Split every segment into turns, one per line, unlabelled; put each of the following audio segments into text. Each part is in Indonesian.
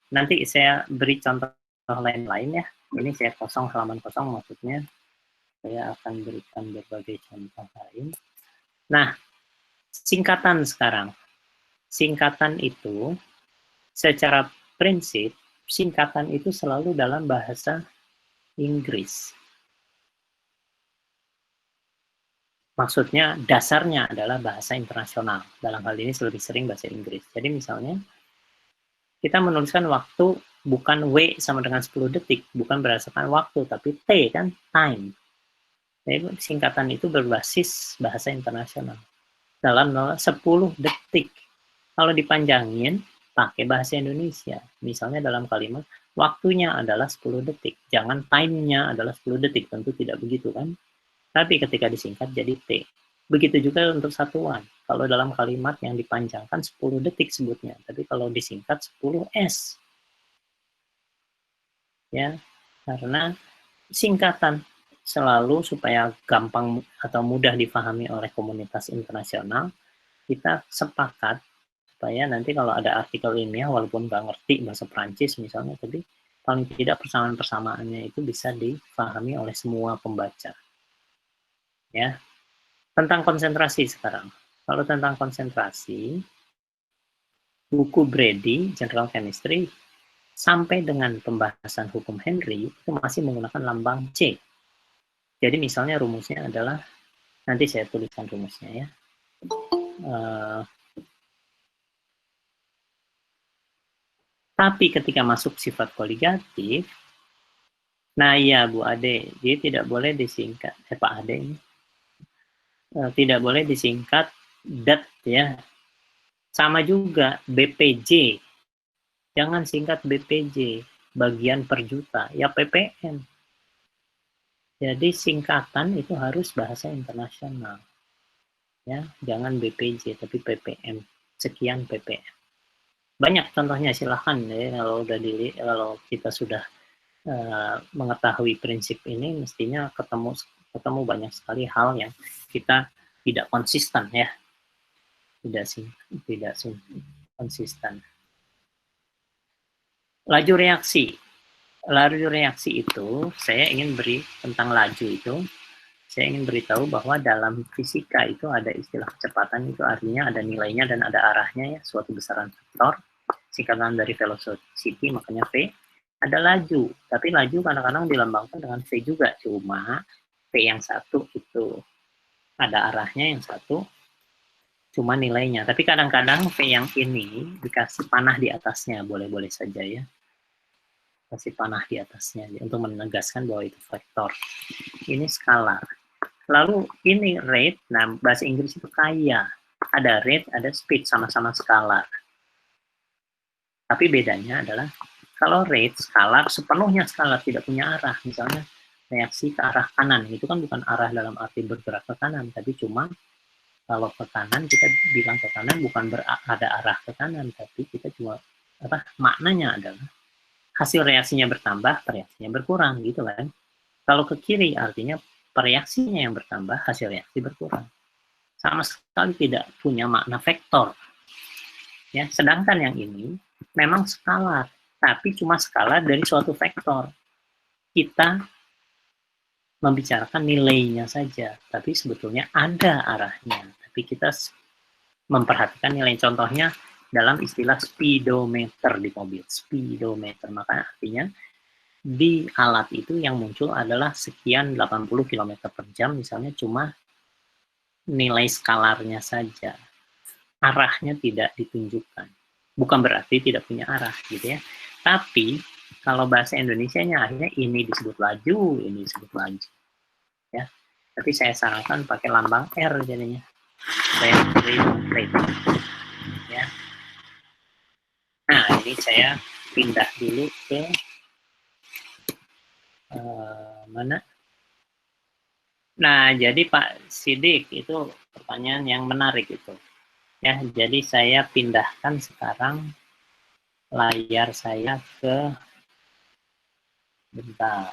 Nanti saya beri contoh lain-lain ya. Ini saya kosong, halaman kosong maksudnya. Saya akan berikan berbagai contoh lain. Nah, singkatan sekarang. Singkatan itu, secara prinsip, singkatan itu selalu dalam bahasa Inggris. Maksudnya, dasarnya adalah bahasa internasional. Dalam hal ini lebih sering bahasa Inggris. Jadi misalnya, kita menuliskan waktu bukan W sama dengan 10 detik, bukan berdasarkan waktu, tapi T kan, time. Jadi singkatan itu berbasis bahasa internasional. Dalam 10 detik. Kalau dipanjangin, pakai bahasa Indonesia. Misalnya dalam kalimat, waktunya adalah 10 detik. Jangan time-nya adalah 10 detik. Tentu tidak begitu kan. Tapi ketika disingkat jadi T. Begitu juga untuk satuan. Kalau dalam kalimat yang dipanjangkan 10 detik sebutnya. Tapi kalau disingkat 10 S. Ya, karena singkatan selalu supaya gampang atau mudah dipahami oleh komunitas internasional, kita sepakat supaya nanti kalau ada artikel ilmiah, walaupun nggak ngerti bahasa Prancis misalnya, tapi paling tidak persamaan-persamaannya itu bisa dipahami oleh semua pembaca. Ya, tentang konsentrasi sekarang. Kalau tentang konsentrasi, buku Brady, General Chemistry, sampai dengan pembahasan hukum Henry, itu masih menggunakan lambang C. Jadi misalnya rumusnya adalah, nanti saya tuliskan rumusnya ya. Tapi ketika masuk sifat koligatif, nah iya Bu Ade, dia tidak boleh disingkat, Pak Ade ini, tidak boleh disingkat dat ya. Sama juga BPJ, jangan singkat BPJ, bagian per juta, ya PPM. Jadi singkatan itu harus bahasa internasional. Ya, jangan BPJ tapi PPM, sekian PPM. Banyak contohnya, silahkan ya, kalau kita sudah mengetahui prinsip ini, mestinya ketemu banyak sekali hal yang kita tidak konsisten ya, tidak konsisten. Laju reaksi itu saya ingin beri tentang laju itu. Saya ingin beritahu bahwa dalam fisika itu ada istilah kecepatan, itu artinya ada nilainya dan ada arahnya ya, suatu besaran vektor, singkatan dari velocity, makanya V. Ada laju, tapi laju kadang-kadang dilambangkan dengan V juga, cuma V yang satu itu ada arahnya, yang satu cuma nilainya. Tapi kadang-kadang V yang ini dikasih panah di atasnya, boleh-boleh saja ya. Kasih panah di atasnya untuk menegaskan bahwa itu vektor. Ini skalar. Lalu ini rate, nah bahasa Inggris itu kaya. Ada rate, ada speed, sama-sama skalar. Tapi bedanya adalah kalau rate, skalar, sepenuhnya skalar, tidak punya arah. Misalnya reaksi ke arah kanan, itu kan bukan arah dalam arti bergerak ke kanan, tapi cuma kalau ke kanan, kita bilang ke kanan bukan ada arah ke kanan, tapi kita cuma, maknanya adalah hasil reaksinya bertambah, reaksinya berkurang, gitu kan. Kalau ke kiri artinya reaksinya yang bertambah, hasil reaksi berkurang. Sama sekali tidak punya makna vektor. Ya, sedangkan yang ini memang skalar, tapi cuma skalar dari suatu vektor. Kita membicarakan nilainya saja, tapi sebetulnya ada arahnya. Tapi kita memperhatikan nilai, contohnya dalam istilah speedometer di mobil. Speedometer, maka artinya di alat itu yang muncul adalah sekian 80 km per jam, misalnya cuma nilai skalarnya saja. Arahnya tidak ditunjukkan. Bukan berarti tidak punya arah, gitu ya. Tapi, kalau bahasa Indonesianya akhirnya ini disebut laju, ini disebut laju. Ya. Tapi saya sarankan pakai lambang R jadinya. Rate. Ya. Nah, ini saya pindah dulu ke mana? Nah, jadi Pak Sidik, itu pertanyaan yang menarik itu. Ya, jadi saya pindahkan sekarang layar saya ke, bentar.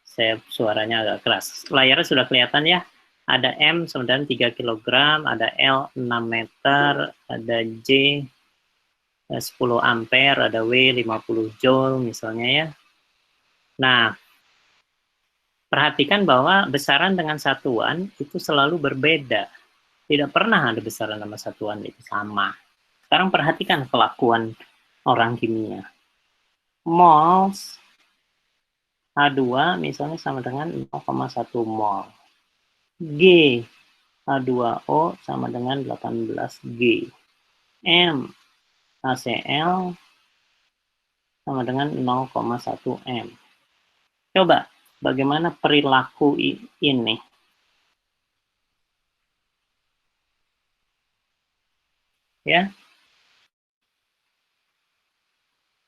Saya suaranya agak keras. Layarnya sudah kelihatan ya. Ada M 93 kg, ada L 6 meter, ada J 10 ampere, ada W 50 joule misalnya ya. Nah, perhatikan bahwa besaran dengan satuan itu selalu berbeda. Tidak pernah ada besaran sama satuan itu sama. Sekarang perhatikan kelakuan orang kimia. Mols H2 misalnya sama dengan 0,1 mol. G H2O sama dengan 18 G. M HCl sama dengan 0,1 M. Coba bagaimana perilaku ini? Ya.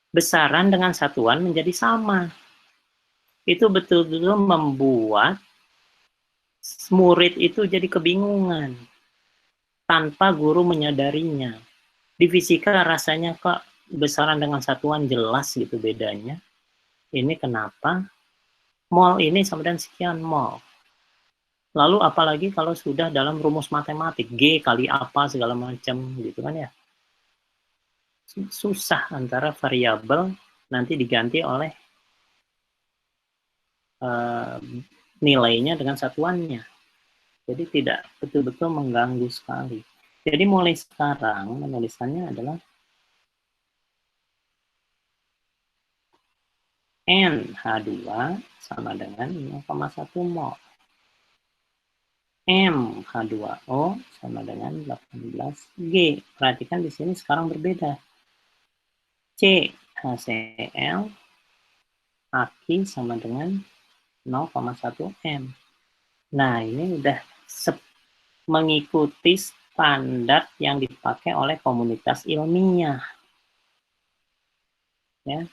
Besaran dengan satuan menjadi sama. Itu betul-betul membuat murid itu jadi kebingungan tanpa guru menyadarinya. Di fisika rasanya kok besaran dengan satuan jelas gitu bedanya. Ini kenapa? Mol ini sama dengan sekian mol. Lalu apalagi kalau sudah dalam rumus matematik, G kali apa segala macam gitu kan ya. Susah antara variabel nanti diganti oleh nilainya dengan satuannya. Jadi tidak betul-betul mengganggu sekali. Jadi mulai sekarang menulisannya adalah NH2 sama dengan 0,1 mol. MH2O sama dengan 18G. Perhatikan di sini sekarang berbeda. CHCl Aki sama dengan 0,1 M. Nah, ini udah mengikuti standar yang dipakai oleh komunitas ilmiah. Ya,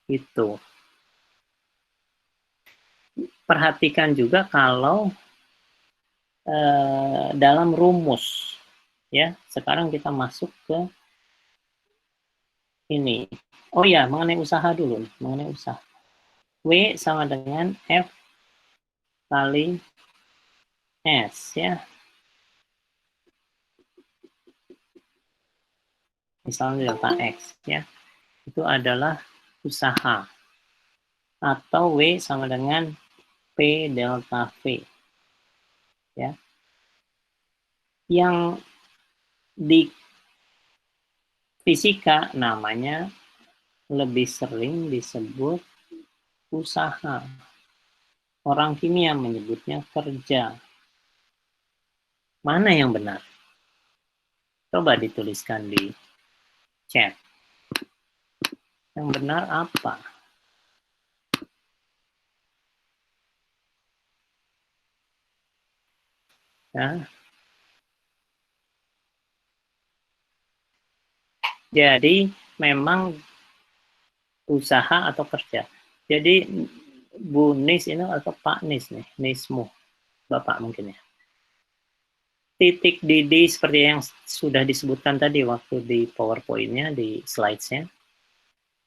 itu. Perhatikan juga kalau dalam rumus, ya, sekarang kita masuk ke ini. Oh ya, mengenai usaha dulu, mengenai usaha. W sama dengan F kali S, ya. Misalnya delta X, ya. Itu adalah usaha. Atau W sama dengan P delta V. Ya. Yang di fisika namanya lebih sering disebut usaha. Orang kimia menyebutnya kerja. Mana yang benar? Coba dituliskan di chat. Yang benar apa? Ya. Jadi memang usaha atau kerja. Jadi Bu Nis ini atau Pak Nis nih, Nismu, Bapak mungkin ya. Titik didih seperti yang sudah disebutkan tadi waktu di PowerPoint-nya, di slides-nya.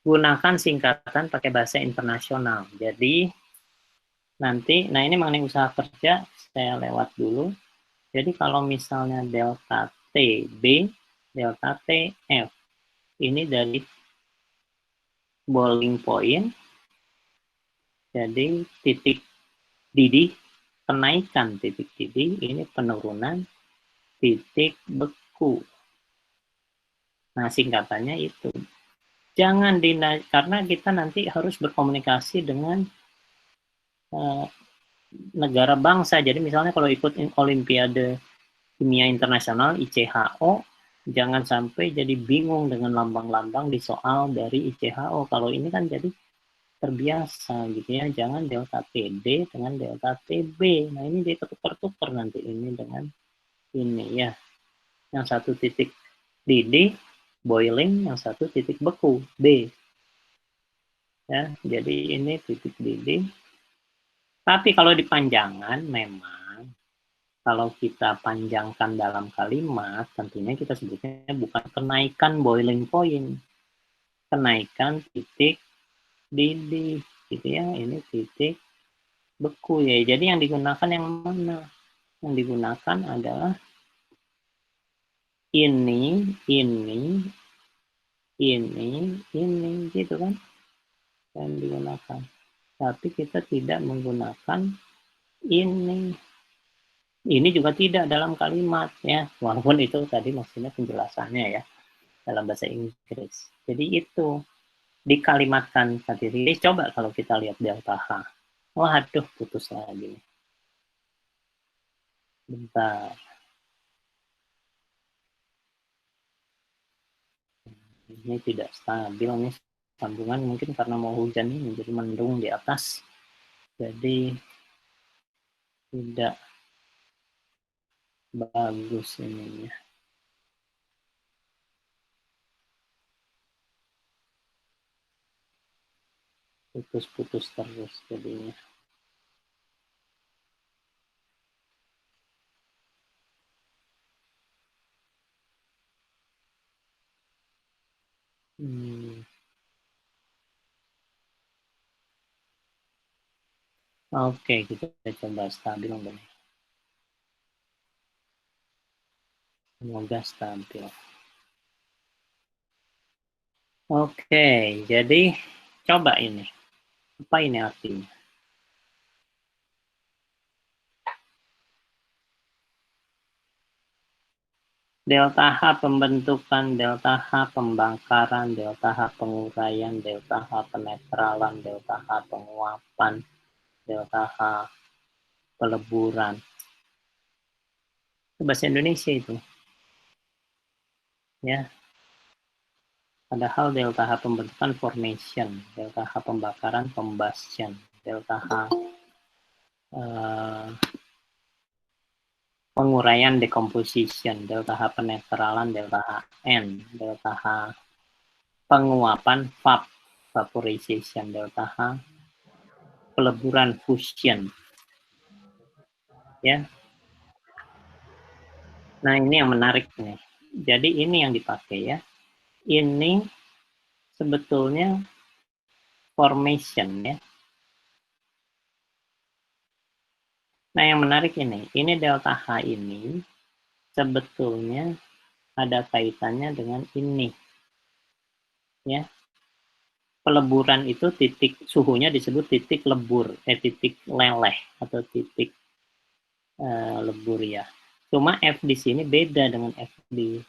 Gunakan singkatan pakai bahasa internasional. Jadi nanti, nah ini mengenai usaha kerja, saya lewat dulu. Jadi kalau misalnya delta TB, delta TF, ini dari boiling point, jadi titik didih, kenaikan titik didih, ini penurunan titik beku. Nah, singkatannya itu. Jangan karena kita nanti harus berkomunikasi dengan negara bangsa. Jadi misalnya kalau ikut Olimpiade Kimia Internasional ICHO, jangan sampai jadi bingung dengan lambang-lambang di soal dari ICHO. Kalau ini kan jadi terbiasa gitu ya, jangan delta TD dengan delta TB. Nah ini dia ketukar-tukar nanti ini dengan ini ya. Yang satu titik didih, boiling, yang satu titik beku, B. Ya, jadi ini titik didih. Tapi kalau dipanjangan memang kalau kita panjangkan dalam kalimat, tentunya kita sebutnya bukan kenaikan boiling point, kenaikan titik didih, gitu ya. Ini titik beku ya. Jadi yang digunakan yang mana? Yang digunakan adalah ini, ini, gitu kan, yang digunakan. Tapi kita tidak menggunakan ini. Ini juga tidak dalam kalimat ya, walaupun itu tadi maksudnya penjelasannya ya dalam bahasa Inggris. Jadi itu dikalimatkan tadi. Coba kalau kita lihat delta H. Waduh, putus lagi. Bentar. Ini tidak stabil nih sambungan, mungkin karena mau hujan ini menjadi mendung di atas. Jadi tidak bagus ininya. Putus-putus terus jadinya. Oke, kita coba stabil dulu. Semoga stabil. Oke, jadi coba ini. Apa ini artinya? Delta H pembentukan, delta H pembangkaran, delta H penguraian, delta H penetralan, delta H penguapan, delta H peleburan. Itu bahasa Indonesia itu. Ya. Padahal delta H pembentukan formation, delta H pembakaran combustion, delta H penguraian decomposition, delta H penetralan, delta H N, delta H penguapan vaporization, delta H peleburan fusion. Ya. Nah, ini yang menarik nih. Jadi ini yang dipakai ya. Ini sebetulnya formation ya. Nah, yang menarik ini delta H ini sebetulnya ada kaitannya dengan ini. Ya. Peleburan itu titik suhunya disebut titik lebur, titik leleh atau titik lebur ya. Cuma F di sini beda dengan F di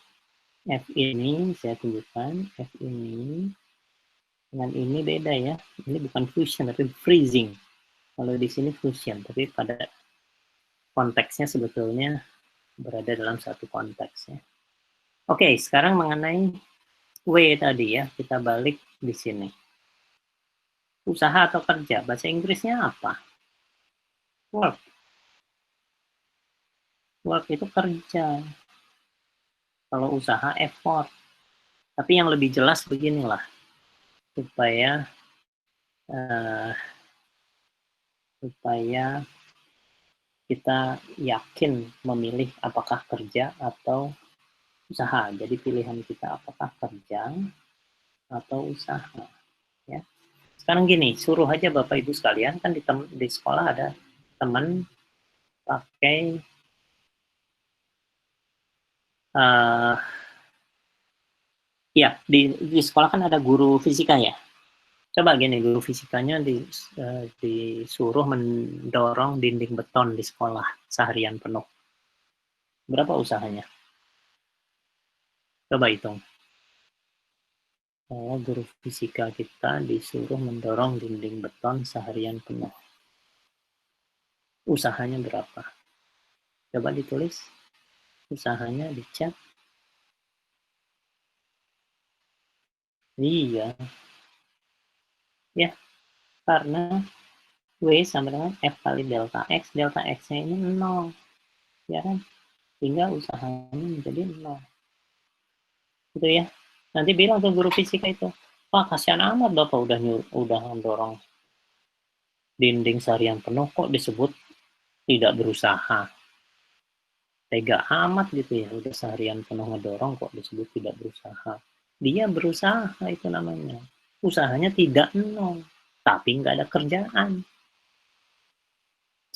F ini, saya tunjukkan F ini dengan ini beda ya. Ini bukan fusion tapi freezing. Kalau di sini fusion, tapi pada konteksnya sebetulnya berada dalam satu konteks ya. Oke, sekarang mengenai W tadi ya, kita balik di sini. Usaha atau kerja, bahasa Inggrisnya apa? Work. Work itu kerja. Kalau usaha effort. Tapi yang lebih jelas beginilah, supaya kita yakin memilih apakah kerja atau usaha. Jadi pilihan kita apakah kerja atau usaha. Ya. Sekarang gini, suruh aja Bapak Ibu sekalian, kan di sekolah ada teman pakai ya di sekolah kan ada guru fisika ya. Coba gini, guru fisikanya disuruh mendorong dinding beton di sekolah seharian penuh. Berapa usahanya? Coba hitung. Guru fisika kita disuruh mendorong dinding beton seharian penuh. Usahanya berapa? Coba ditulis. Usahanya dicat. Iya. Ya, karena W sama dengan F kali delta X. Delta X-nya ini 0. Ya kan? Sehingga usahanya menjadi 0. Gitu ya. Nanti bilang ke guru fisika itu, Pak, kasihan amat Bapak udah mendorong dinding seharian penuh kok disebut tidak berusaha. Tega amat gitu ya, udah seharian penuh ngedorong kok disebut tidak berusaha. Dia berusaha itu namanya. Usahanya tidak nol, tapi nggak ada kerjaan.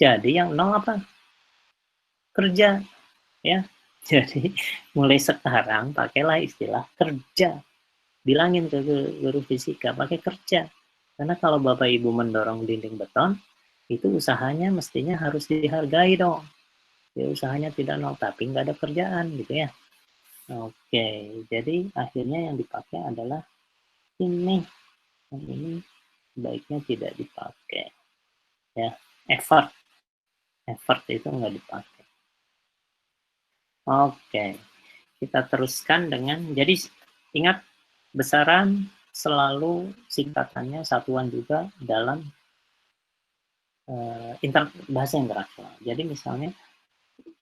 Jadi yang nol apa? Kerja. Ya. Jadi mulai sekarang pakailah istilah kerja. bilangin ke guru fisika, pakai kerja. Karena kalau Bapak Ibu mendorong dinding beton, itu usahanya mestinya harus dihargai dong. Ya usahanya tidak nol, tapi nggak ada kerjaan gitu ya. Oke, jadi akhirnya yang dipakai adalah ini. Yang ini baiknya tidak dipakai. Ya, effort itu nggak dipakai. Oke, kita teruskan dengan, jadi ingat besaran selalu singkatannya satuan juga dalam bahasa internasional. Jadi misalnya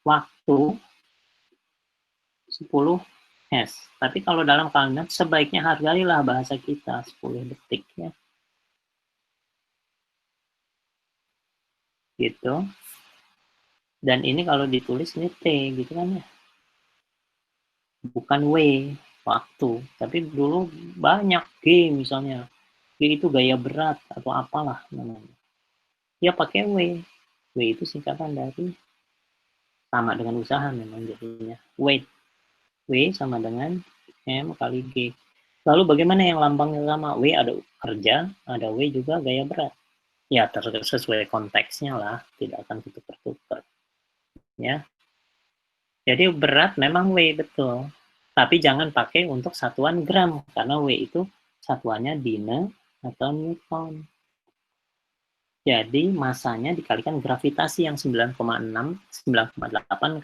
waktu 10 Hz. Tapi kalau dalam kalimat sebaiknya hargailah bahasa kita 10 detik ya. Gitu. Dan ini kalau ditulis ini T gitu kan ya. Bukan W, waktu. Tapi dulu banyak G misalnya. G itu gaya berat atau apalah namanya. Ya pakai W. W itu singkatan dari, sama dengan usaha memang jadinya. Weight. W sama dengan M kali G. Lalu bagaimana yang lambangnya sama? W ada kerja, ada W juga gaya berat. Ya sesuai konteksnya lah, tidak akan tutup-tutup. Ya. Jadi berat memang W betul. Tapi jangan pakai untuk satuan gram, karena W itu satuannya dina atau newton. Jadi masanya dikalikan gravitasi yang 9,8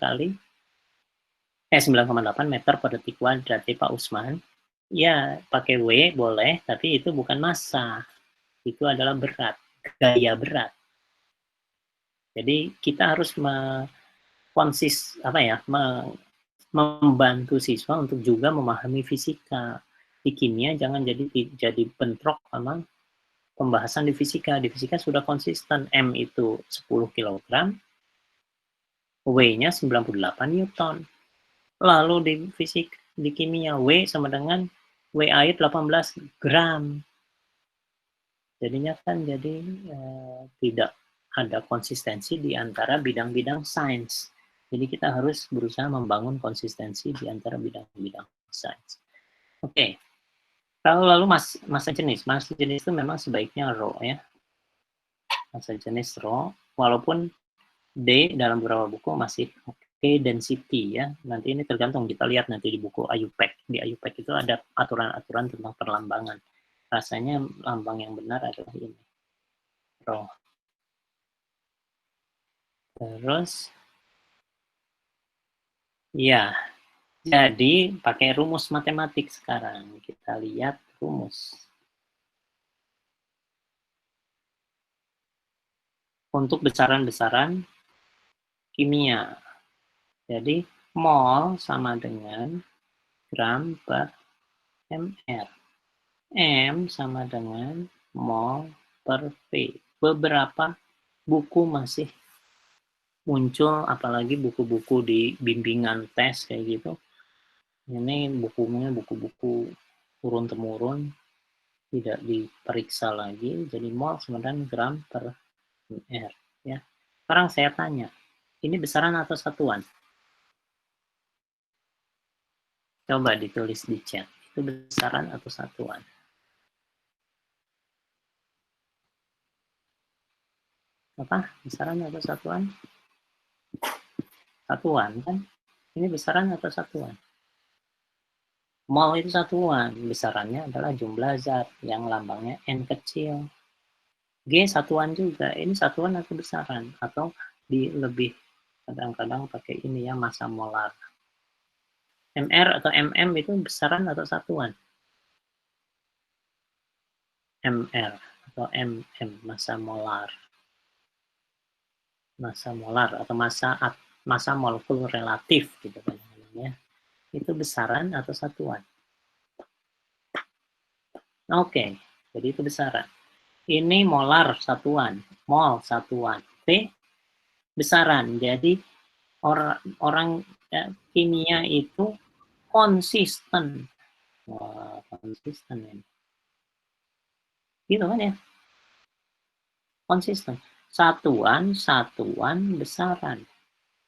kali 9,8 meter per detik kuadrat ya Pak Usman. Ya, pakai W boleh, tapi itu bukan massa. Itu adalah berat, gaya berat. Jadi kita harus membantu siswa untuk juga memahami fisika. Di kimia jangan jadi bentrok sama pembahasan di fisika. Di fisika sudah konsisten, M itu 10 kg, W-nya 98 Newton. Lalu di kimia W sama dengan W air 18 gram. Jadinya kan tidak ada konsistensi di antara bidang-bidang sains. Jadi kita harus berusaha membangun konsistensi di antara bidang-bidang sains. Oke. Lalu massa jenis. Massa jenis itu memang sebaiknya rho ya. Massa jenis rho, walaupun D dalam beberapa buku masih density ya. Nanti ini tergantung, kita lihat nanti di buku IUPAC. Di IUPAC itu ada aturan-aturan tentang perlambangan. Rasanya lambang yang benar adalah ini. Rho. Terus ya, jadi pakai rumus matematik sekarang. Kita lihat rumus. Untuk besaran-besaran kimia. Jadi mol sama dengan gram per mr. M sama dengan mol per V. Beberapa buku masih muncul, apalagi buku-buku di bimbingan tes kayak gitu. Ini bukunya buku-buku turun-temurun, tidak diperiksa lagi, jadi mol sama dengan gram per mr. Ya. Sekarang saya tanya, ini besaran atau satuan? Coba ditulis di chat, itu besaran atau satuan? Apa? Besaran atau satuan? Satuan kan? Ini besaran atau satuan? Mol itu satuan, besarannya adalah jumlah zat yang lambangnya N kecil. G satuan juga, ini satuan atau besaran? Atau lebih kadang-kadang pakai ini ya, massa molar. MR atau MM itu besaran atau satuan? MR atau MM, massa molar. Massa molar atau massa molekul relatif gitu kan namanya. Itu besaran atau satuan? Oke, jadi itu besaran. Ini molar satuan, mol satuan, P besaran. Jadi orang kimia itu konsisten. Wah, konsisten ya. Gitu kan ya? Konsisten. Satuan, satuan, besaran.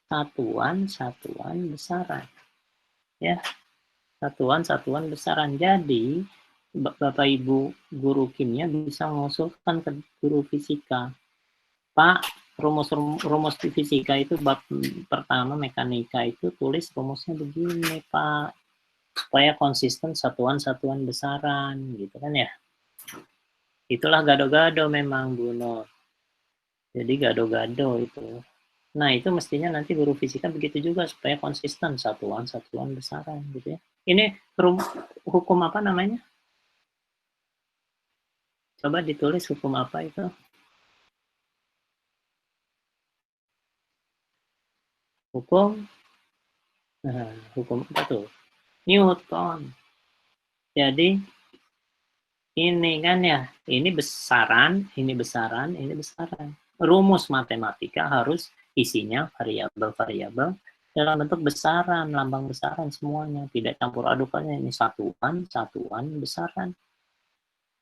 Satuan, satuan, besaran. Ya, satuan, satuan, besaran. Jadi, Bapak Ibu guru kimia bisa mengusulkan ke guru fisika, Pak, rumus fisika itu bab pertama mekanika itu tulis rumusnya begini, Pak, supaya konsisten satuan-satuan besaran, gitu kan ya. Itulah gado-gado memang, Bu Nur. Jadi gado-gado itu. Nah, itu mestinya nanti guru fisika begitu juga supaya konsisten satuan-satuan besaran gitu ya. Ini hukum apa namanya? Coba ditulis hukum apa itu? Hukum, nah, hukum apa tuh? Newton. Jadi ini kan ya, ini besaran, ini besaran, ini besaran. Rumus matematika harus isinya variabel-variabel dalam bentuk besaran, lambang besaran semuanya, tidak campur adukannya. Ini satuan, satuan, besaran.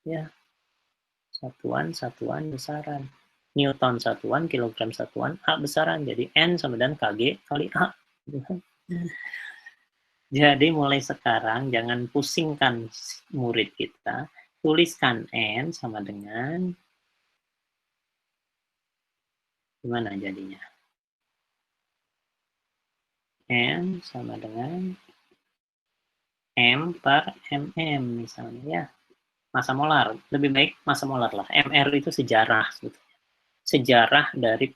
Ya, satuan, satuan, besaran. Newton satuan, kilogram satuan, A besaran. Jadi N sama dengan KG kali A. Jadi mulai sekarang jangan pusingkan murid kita, tuliskan N sama dengan, gimana jadinya? N sama dengan M per MM misalnya ya. Massa molar, lebih baik massa molar lah. MR itu sejarah. Gitu. Sejarah dari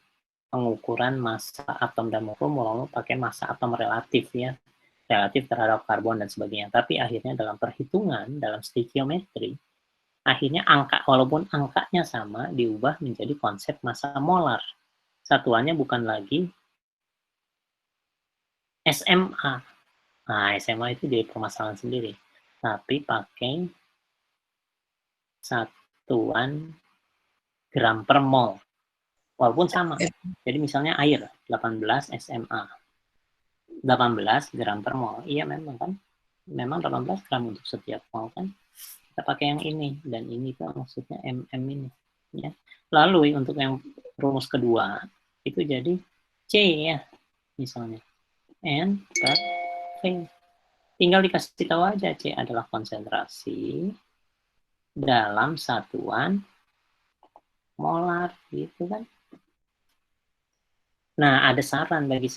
pengukuran massa atom dan molekul pakai massa atom relatif ya. Relatif terhadap karbon dan sebagainya. Tapi akhirnya dalam perhitungan, dalam stikiometri, akhirnya angka, walaupun angkanya sama, diubah menjadi konsep massa molar. Satuannya bukan lagi SMA. Nah, SMA itu jadi permasalahan sendiri. Tapi pakai satuan gram per mol. Walaupun sama. Jadi misalnya air, 18 SMA. 18 gram per mol. Iya memang kan. Memang 18 gram untuk setiap mol kan. Kita pakai yang ini. Dan ini tuh maksudnya MM ini. Ya. Lalu untuk yang rumus kedua, itu jadi C ya. Misalnya. N per V. Tinggal dikasih tahu aja C adalah konsentrasi dalam satuan molar gitu kan. Nah, ada saran bagi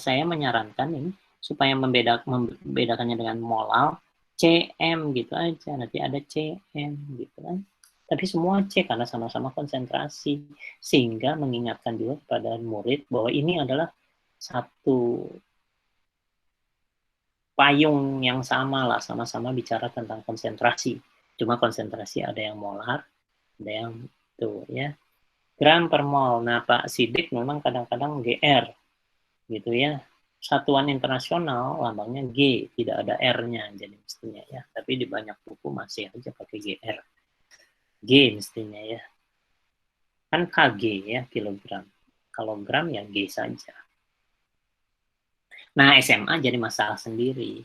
saya menyarankan ini supaya membedakannya dengan molar, CM gitu aja. Nanti ada CM gitu kan. Tapi semua C karena sama-sama konsentrasi. Sehingga mengingatkan juga kepada murid bahwa ini adalah satu payung yang sama lah, sama-sama bicara tentang konsentrasi. Cuma konsentrasi ada yang molar, ada yang tuh ya. Gram per mol. Nah, Pak Sidik memang kadang-kadang GR gitu ya. Satuan internasional lambangnya G, tidak ada R-nya jadi mestinya ya. Tapi di banyak buku masih aja pakai GR. G mestinya ya. Kan KG ya, kilogram. Kalau gram ya G saja. Nah, SMA jadi masalah sendiri.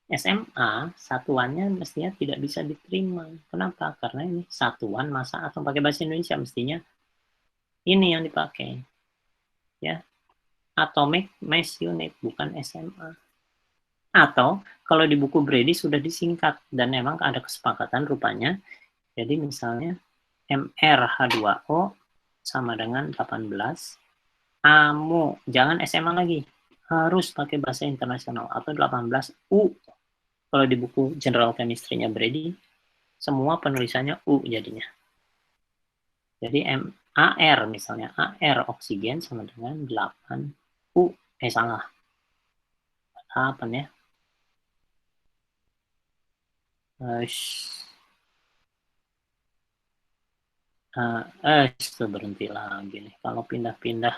SMA satuannya mestinya tidak bisa diterima. Kenapa? Karena ini satuan massa atom, pakai bahasa Indonesia mestinya ini yang dipakai. Ya, atomic mass unit bukan SMA. Atau kalau di buku Brady sudah disingkat dan memang ada kesepakatan rupanya. Jadi misalnya MrH2O sama dengan 18 AMU, jangan SMA lagi. Harus pakai bahasa internasional atau 18U. Kalau di buku General Chemistry-nya Brady, semua penulisannya U jadinya. Jadi AR misalnya, AR oksigen sama dengan 8U. Salah. 8 ya. Berhenti lagi nih. Kalau pindah-pindah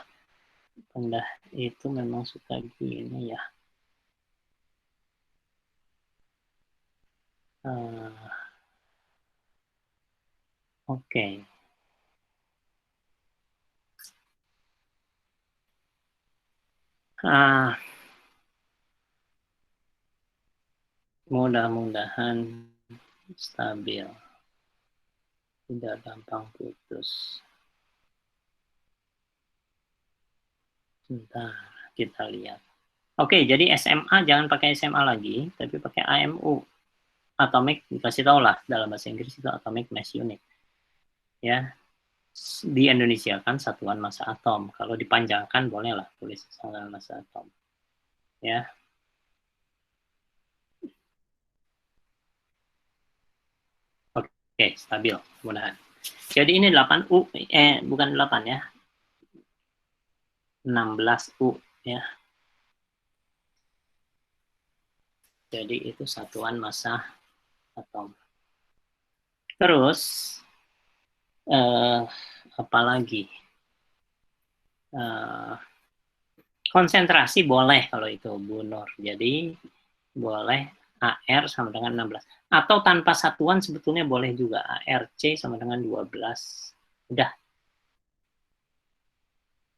itu memang suka gini ya. Oke. Mudah-mudahan stabil. Tidak gampang putus. Sebentar, kita lihat. Oke, jadi SMA jangan pakai SMA lagi, tapi pakai AMU. atomic, dikasih tahu lah dalam bahasa Inggris itu atomic mass unit. Ya, di Indonesia kan satuan massa atom. Kalau dipanjangkan bolehlah tulis satuan massa atom. Ya. Oke, stabil mudah-mudahan. Jadi ini 8U, bukan 8 ya. 16U ya. Jadi itu satuan massa atom. Terus apalagi? Konsentrasi boleh kalau itu Bu Nur. Jadi boleh AR sama dengan 16. Atau tanpa satuan sebetulnya boleh juga ARC sama dengan 12. Udah.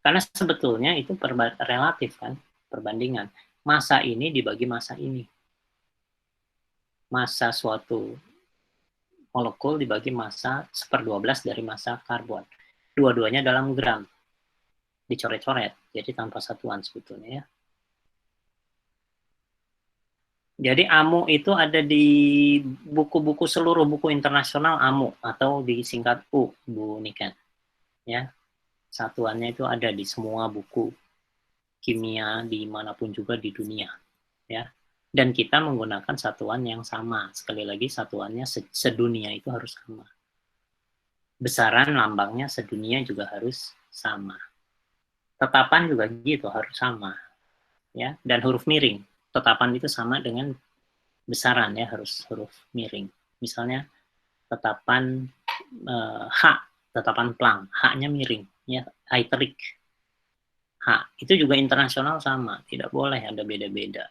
Karena sebetulnya itu relatif kan, perbandingan. Massa ini dibagi massa ini. Massa suatu molekul dibagi massa 1/12 dari massa karbon. Dua-duanya dalam gram. Dicoret-coret, jadi tanpa satuan sebetulnya ya. Jadi AMU itu ada di buku-buku seluruh buku internasional AMU atau disingkat U, Bu Niken. Ya, satuannya itu ada di semua buku kimia dimanapun juga di dunia. Ya, dan kita menggunakan satuan yang sama. Sekali lagi satuannya sedunia itu harus sama. Besaran lambangnya sedunia juga harus sama. Tetapan juga gitu harus sama. Ya, dan huruf miring. Tetapan itu sama dengan besaran ya, harus huruf miring. Misalnya tetapan H, tetapan Planck, H-nya miring ya, iterik. H itu juga internasional sama, tidak boleh ada beda-beda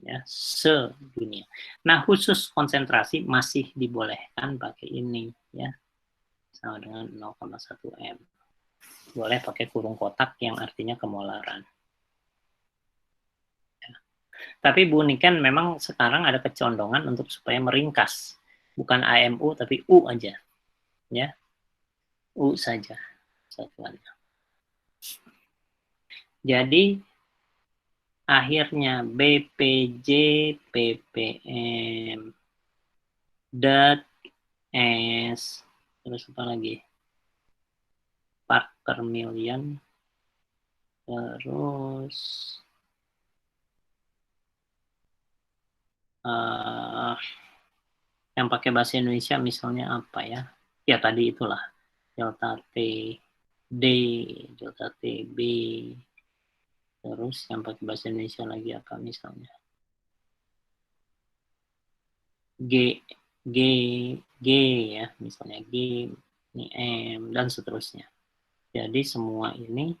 ya, sedunia. Nah, khusus konsentrasi masih dibolehkan pakai ini ya, sama dengan 0,1 M. Boleh pakai kurung kotak yang artinya kemolaran. Tapi Bu Niken memang sekarang ada kecondongan untuk supaya meringkas. Bukan AMU tapi U aja. Ya. U saja satuannya. Jadi akhirnya BPJ, ppm, DAT, S, terus apa lagi? Part per million, terus yang pakai bahasa Indonesia misalnya apa ya? Ya tadi itulah delta T, D, delta T, B, terus yang pakai bahasa Indonesia lagi apa misalnya? G, G, G ya, misalnya G, ini M, dan seterusnya. Jadi semua ini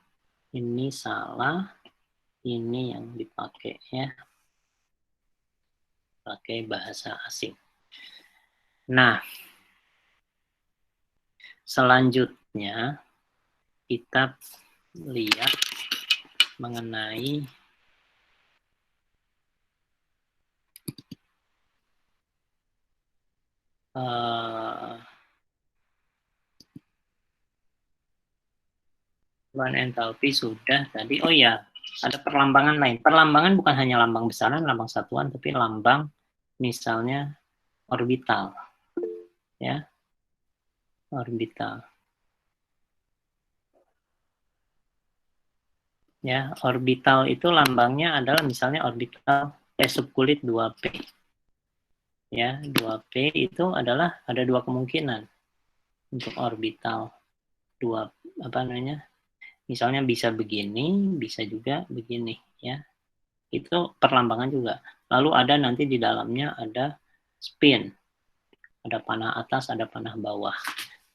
salah, ini yang dipakai ya, pakai bahasa asing. Nah, selanjutnya kita lihat mengenai bahan entalpi sudah tadi. Oh ya, ada perlambangan lain. Perlambangan bukan hanya lambang besaran, lambang satuan, tapi lambang misalnya orbital. Ya, orbital. Ya, orbital itu lambangnya adalah misalnya orbital subkulit 2P. Ya, 2P itu adalah ada dua kemungkinan untuk orbital 2 apa namanya? Misalnya bisa begini, bisa juga begini ya. Itu perlambangan juga. Lalu ada nanti di dalamnya ada spin. Ada panah atas, ada panah bawah.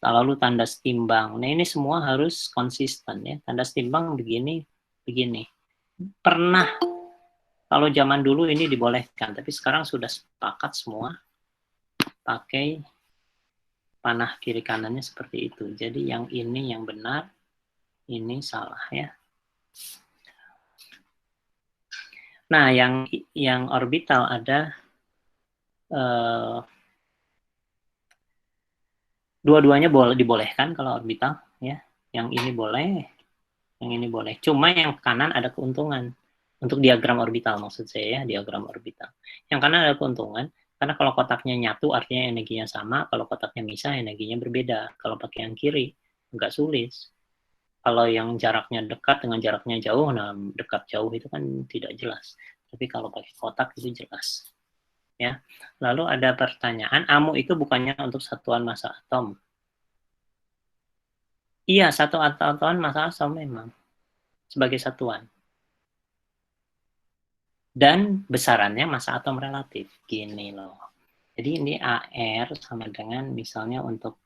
Lalu tanda timbang. Nah, ini semua harus konsisten ya. Tanda timbang begini, begini. Pernah kalau zaman dulu ini dibolehkan, tapi sekarang sudah sepakat semua pakai panah kiri kanannya seperti itu. Jadi yang ini yang benar, ini salah ya. Nah, yang orbital ada dua-duanya dibolehkan kalau orbital ya. Yang ini boleh, yang ini boleh. Cuma yang kanan ada keuntungan. Untuk diagram orbital maksud saya ya, diagram orbital. Yang kanan ada keuntungan Karena kalau kotaknya nyatu artinya energinya sama, kalau kotaknya misah energinya berbeda. Kalau pakai yang kiri, nggak sulit. Kalau yang jaraknya dekat dengan jaraknya jauh, nah dekat jauh itu kan tidak jelas. Tapi kalau pakai kotak itu jelas. Ya. Lalu ada pertanyaan, AMU itu bukannya untuk satuan massa atom? Iya, satu satuan massa atom memang sebagai satuan. Dan besarannya massa atom relatif. Gini loh. Jadi ini AR sama dengan misalnya untuk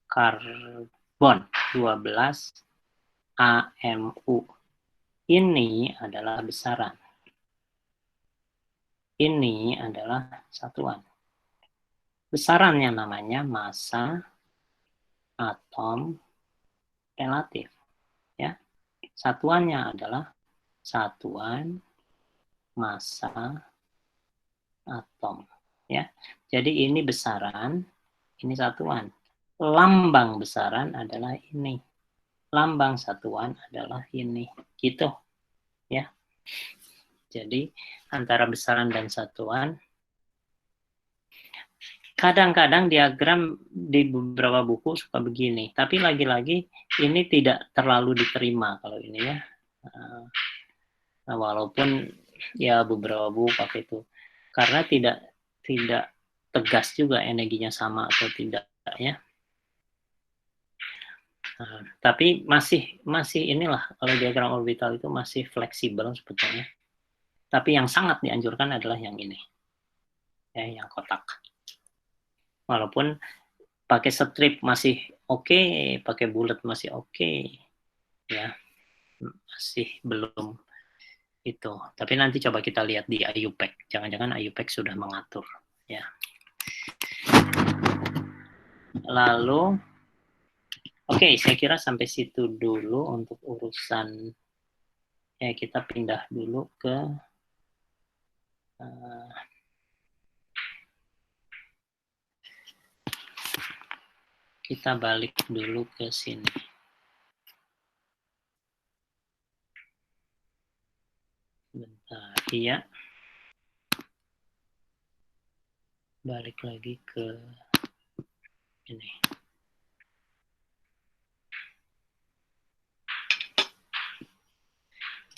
karbon 12 AMU. Ini adalah besaran. Ini adalah satuan. Besarannya namanya massa atom relatif. Ya. Satuannya adalah satuan massa atom. Ya. Jadi ini besaran, ini satuan. Lambang besaran adalah ini. Lambang satuan adalah ini. Gitu. Ya. Jadi antara besaran dan satuan, kadang-kadang diagram di beberapa buku suka begini, tapi lagi-lagi ini tidak terlalu diterima kalau ini ya. Nah, walaupun ya beberapa buku pakai itu, karena tidak tegas juga energinya sama atau tidak ya. Nah, tapi masih inilah kalau diagram orbital itu masih fleksibel sebetulnya. Tapi yang sangat dianjurkan adalah yang ini, ya, yang kotak. Walaupun pakai strip masih oke, pakai bulat masih oke, ya masih belum itu. Tapi nanti coba kita lihat di IUPAC. Jangan-jangan IUPAC sudah mengatur, ya. Lalu, oke, saya kira sampai situ dulu untuk urusan. Ya, kita pindah dulu ke kita balik dulu ke sini. Bentar, iya. Balik lagi ke ini.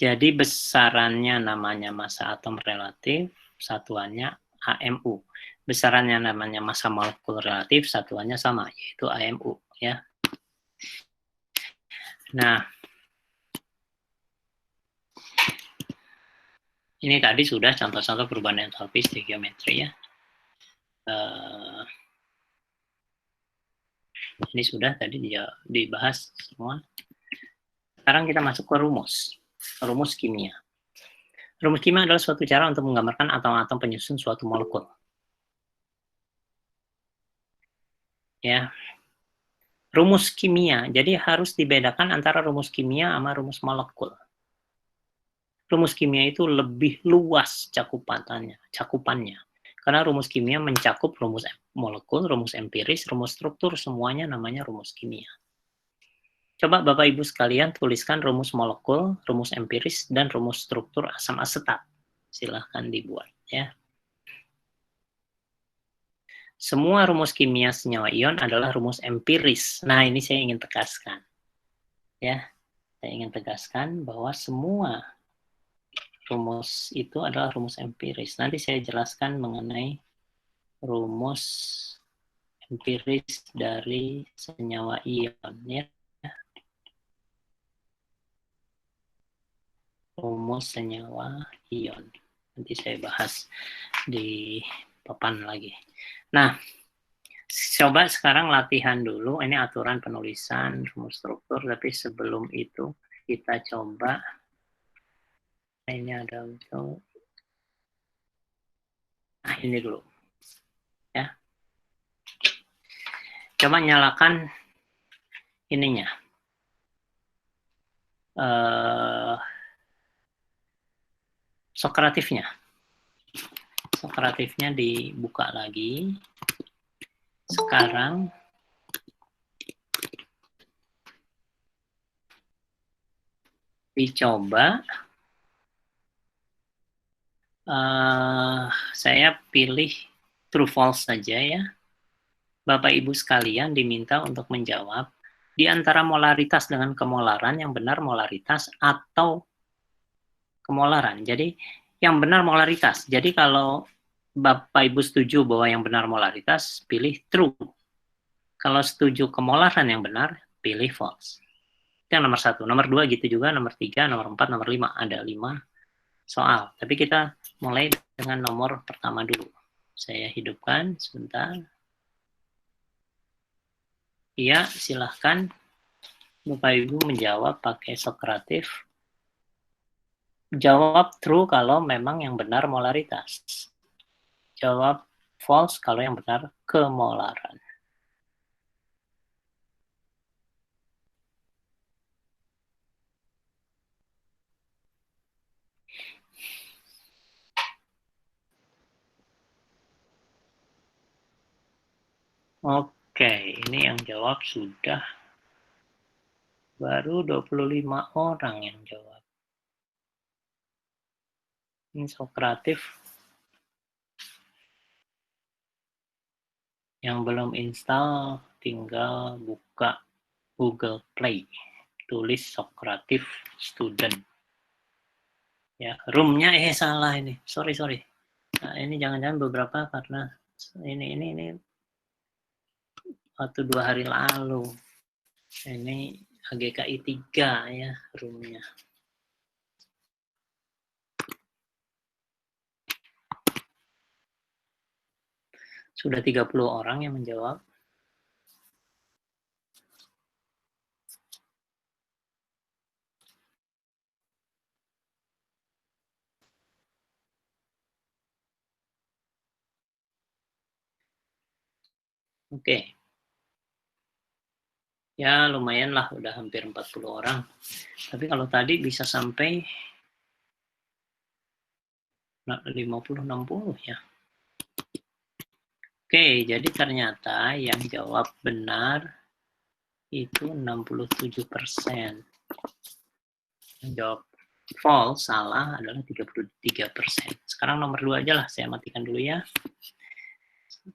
Jadi besarannya namanya massa atom relatif, satuannya AMU. Besarannya namanya massa molekul relatif, satuannya sama, yaitu AMU. Ya. Nah, ini tadi sudah contoh-contoh perubahan entalpi stoikiometri ya. Ini sudah tadi dibahas semua. Sekarang kita masuk ke rumus. Rumus kimia. Rumus kimia adalah suatu cara untuk menggambarkan atom-atom penyusun suatu molekul. Ya. Rumus kimia. Jadi harus dibedakan antara rumus kimia sama rumus molekul. Rumus kimia itu lebih luas cakupannya. Karena rumus kimia mencakup rumus molekul, rumus empiris, rumus struktur, semuanya namanya rumus kimia. Coba Bapak Ibu sekalian tuliskan rumus molekul, rumus empiris, dan rumus struktur asam asetat. Silahkan dibuat ya. Semua rumus kimia senyawa ion adalah rumus empiris. Nah, ini saya ingin tegaskan. Ya, saya ingin tegaskan bahwa semua rumus itu adalah rumus empiris. Nanti saya jelaskan mengenai rumus empiris dari senyawa ion ya. Rumus senyawa ion. Nanti saya bahas di papan lagi. Nah, coba sekarang latihan dulu. Ini aturan penulisan rumus struktur, tapi sebelum itu kita coba. Ini ada untuk. Nah, ini dulu. Ya. Coba nyalakan ininya. Sokratifnya. Sokratifnya dibuka lagi. Sekarang dicoba Saya pilih true false saja ya. Bapak Ibu sekalian diminta untuk menjawab di antara molaritas dengan kemolaran yang benar molaritas atau kemolaran. Jadi yang benar molaritas. Jadi kalau Bapak Ibu setuju bahwa yang benar molaritas, pilih true. Kalau setuju kemolaran yang benar, pilih false. Itu yang nomor 1. Nomor 2 gitu juga, nomor 3, nomor 4, nomor 5. Ada 5 soal. Tapi kita mulai dengan nomor pertama dulu. Saya hidupkan sebentar. Iya, silahkan Bapak Ibu menjawab pakai Sokratif. Jawab true kalau memang yang benar molaritas. Jawab false kalau yang benar kemolaran. Oke, ini yang jawab sudah baru 25 orang yang jawab. Ini Sokratif. Yang belum install tinggal buka Google Play. Tulis Sokratif Student. Ya, roomnya salah ini. Sorry. Nah, ini jangan-jangan beberapa karena ini waktu 2 hari lalu. Ini AGKI 3 ya roomnya. Sudah 30 orang yang menjawab. Oke. Ya lumayan lah, udah hampir 40 orang. Tapi kalau tadi bisa sampai 50-60 ya. Oke, jadi ternyata yang jawab benar itu 67%. Yang jawab false, salah adalah 33%. Sekarang nomor 2 aja lah, saya matikan dulu ya.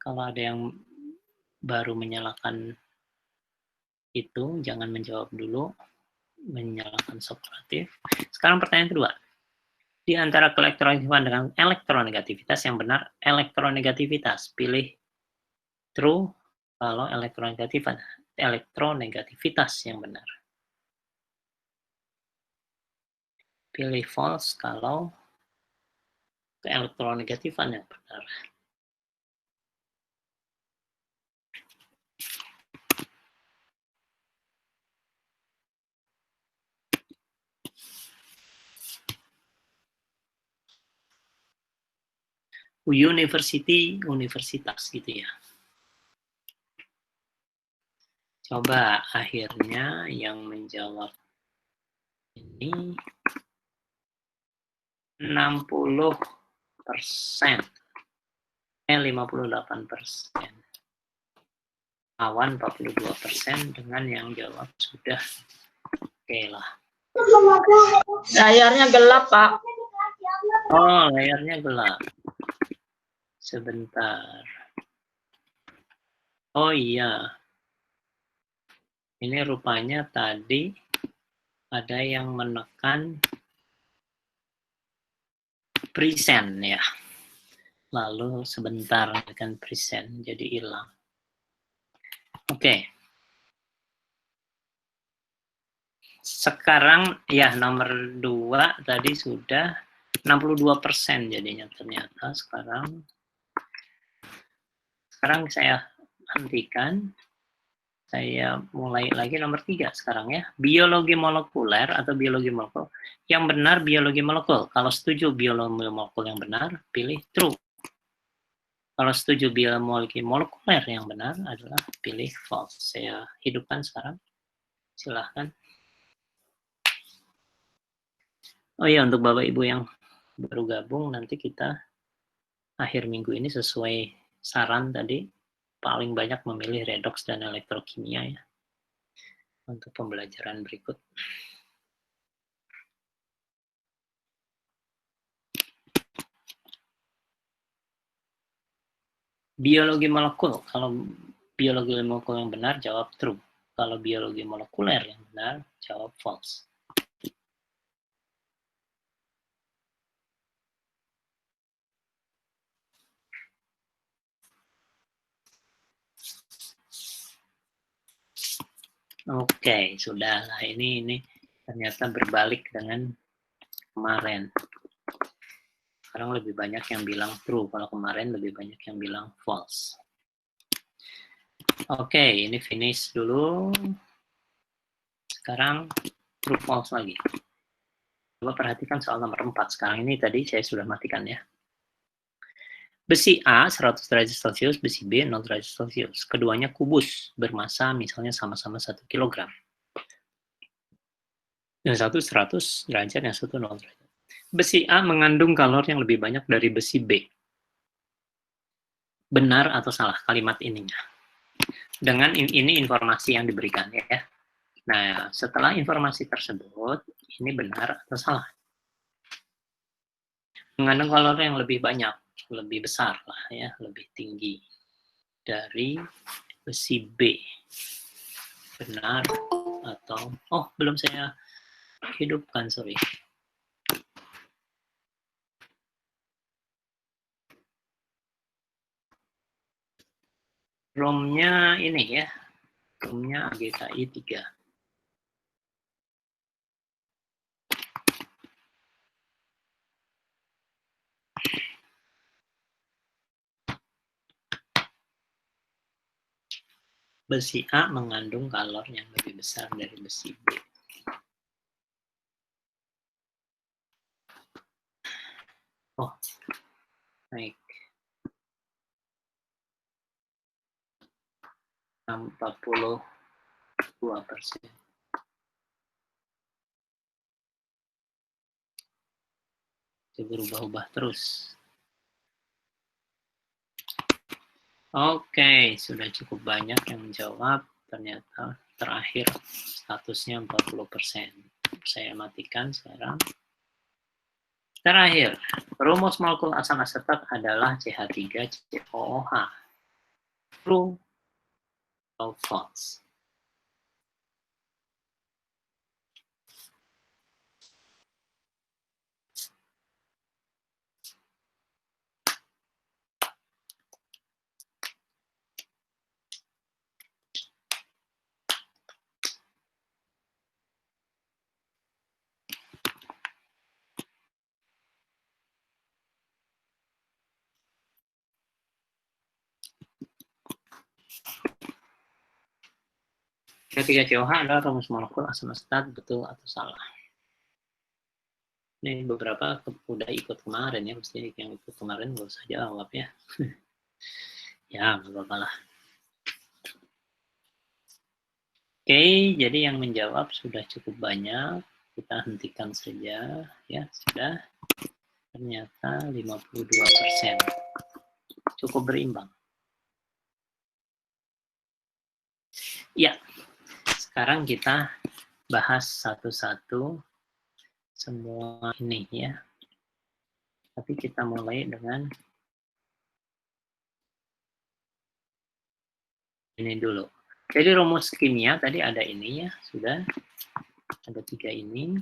Kalau ada yang baru menyalakan itu, jangan menjawab dulu, menyalakan Sokratif. Sekarang pertanyaan kedua. Di antara koelektronegatifan dengan elektronegativitas yang benar elektronegativitas. Pilih true kalau elektronegativitas yang benar. Pilih false kalau keelektronegatifan yang benar. Universitas gitu ya. Coba akhirnya yang menjawab ini 60%. 58%. Lawan 42% dengan yang jawab sudah oke lah.
Layarnya gelap, Pak.
Oh, layarnya gelap. Sebentar. Oh iya. Ini rupanya tadi ada yang menekan present ya. Lalu sebentar menekan present jadi hilang. Oke. Sekarang ya nomor 2 tadi sudah 62% jadinya ternyata sekarang saya hentikan. Saya mulai lagi nomor 3 sekarang ya. Biologi molekuler atau biologi molekul. Yang benar biologi molekul. Kalau setuju biologi molekul yang benar, pilih true. Kalau setuju biologi molekuler yang benar adalah pilih false. Saya hidupkan sekarang. Silahkan. Oh iya, untuk Bapak Ibu yang baru gabung, nanti kita akhir minggu ini sesuai saran tadi, paling banyak memilih redox dan elektrokimia ya, untuk pembelajaran berikut. Biologi molekul, kalau biologi molekul yang benar jawab true. Kalau biologi molekuler yang benar jawab false. Oke, sudahlah. Ini ternyata berbalik dengan kemarin. Sekarang lebih banyak yang bilang true, kalau kemarin lebih banyak yang bilang false. Oke, ini finish dulu. Sekarang true false lagi. Coba perhatikan soal nomor 4. Sekarang ini tadi saya sudah matikan ya. Besi A 100 derajat Celcius, besi B 0 derajat Celcius. Keduanya kubus, bermasa misalnya sama-sama 1 kg. Yang satu 100 derajat, yang satu 0 derajat. Besi A mengandung kalor yang lebih banyak dari besi B. Benar atau salah kalimat ininya? Dengan ini informasi yang diberikan ya. Nah, setelah informasi tersebut, ini benar atau salah? Mengandung kalor yang lebih banyak, lebih besar lah ya, lebih tinggi dari besi B. Benar atau belum saya hidupkan, sorry. ROM-nya ini ya, ROM-nya AGKI 3. Besi A mengandung kalor yang lebih besar dari besi B. Oh, naik 42%. Itu berubah-ubah terus. Oke, sudah cukup banyak yang menjawab. Ternyata terakhir statusnya 40%. Saya matikan sekarang. Terakhir, rumus molekul asam asetat adalah CH3COOH. True atau false? CH3COOH adalah rumus molekul asam asetat, betul atau salah? Ini beberapa udah ikut kemarin ya, mesti yang ikut kemarin nggak usah jawab ya. Ya, nggak apa-apa lah. Oke, jadi yang menjawab sudah cukup banyak. Kita hentikan saja ya, sudah. Ternyata 52%. Cukup berimbang. Ya, sekarang kita bahas satu-satu semua ini ya. Tapi kita mulai dengan ini dulu. Jadi rumus kimia tadi ada ini ya, sudah. Ada 3 ini.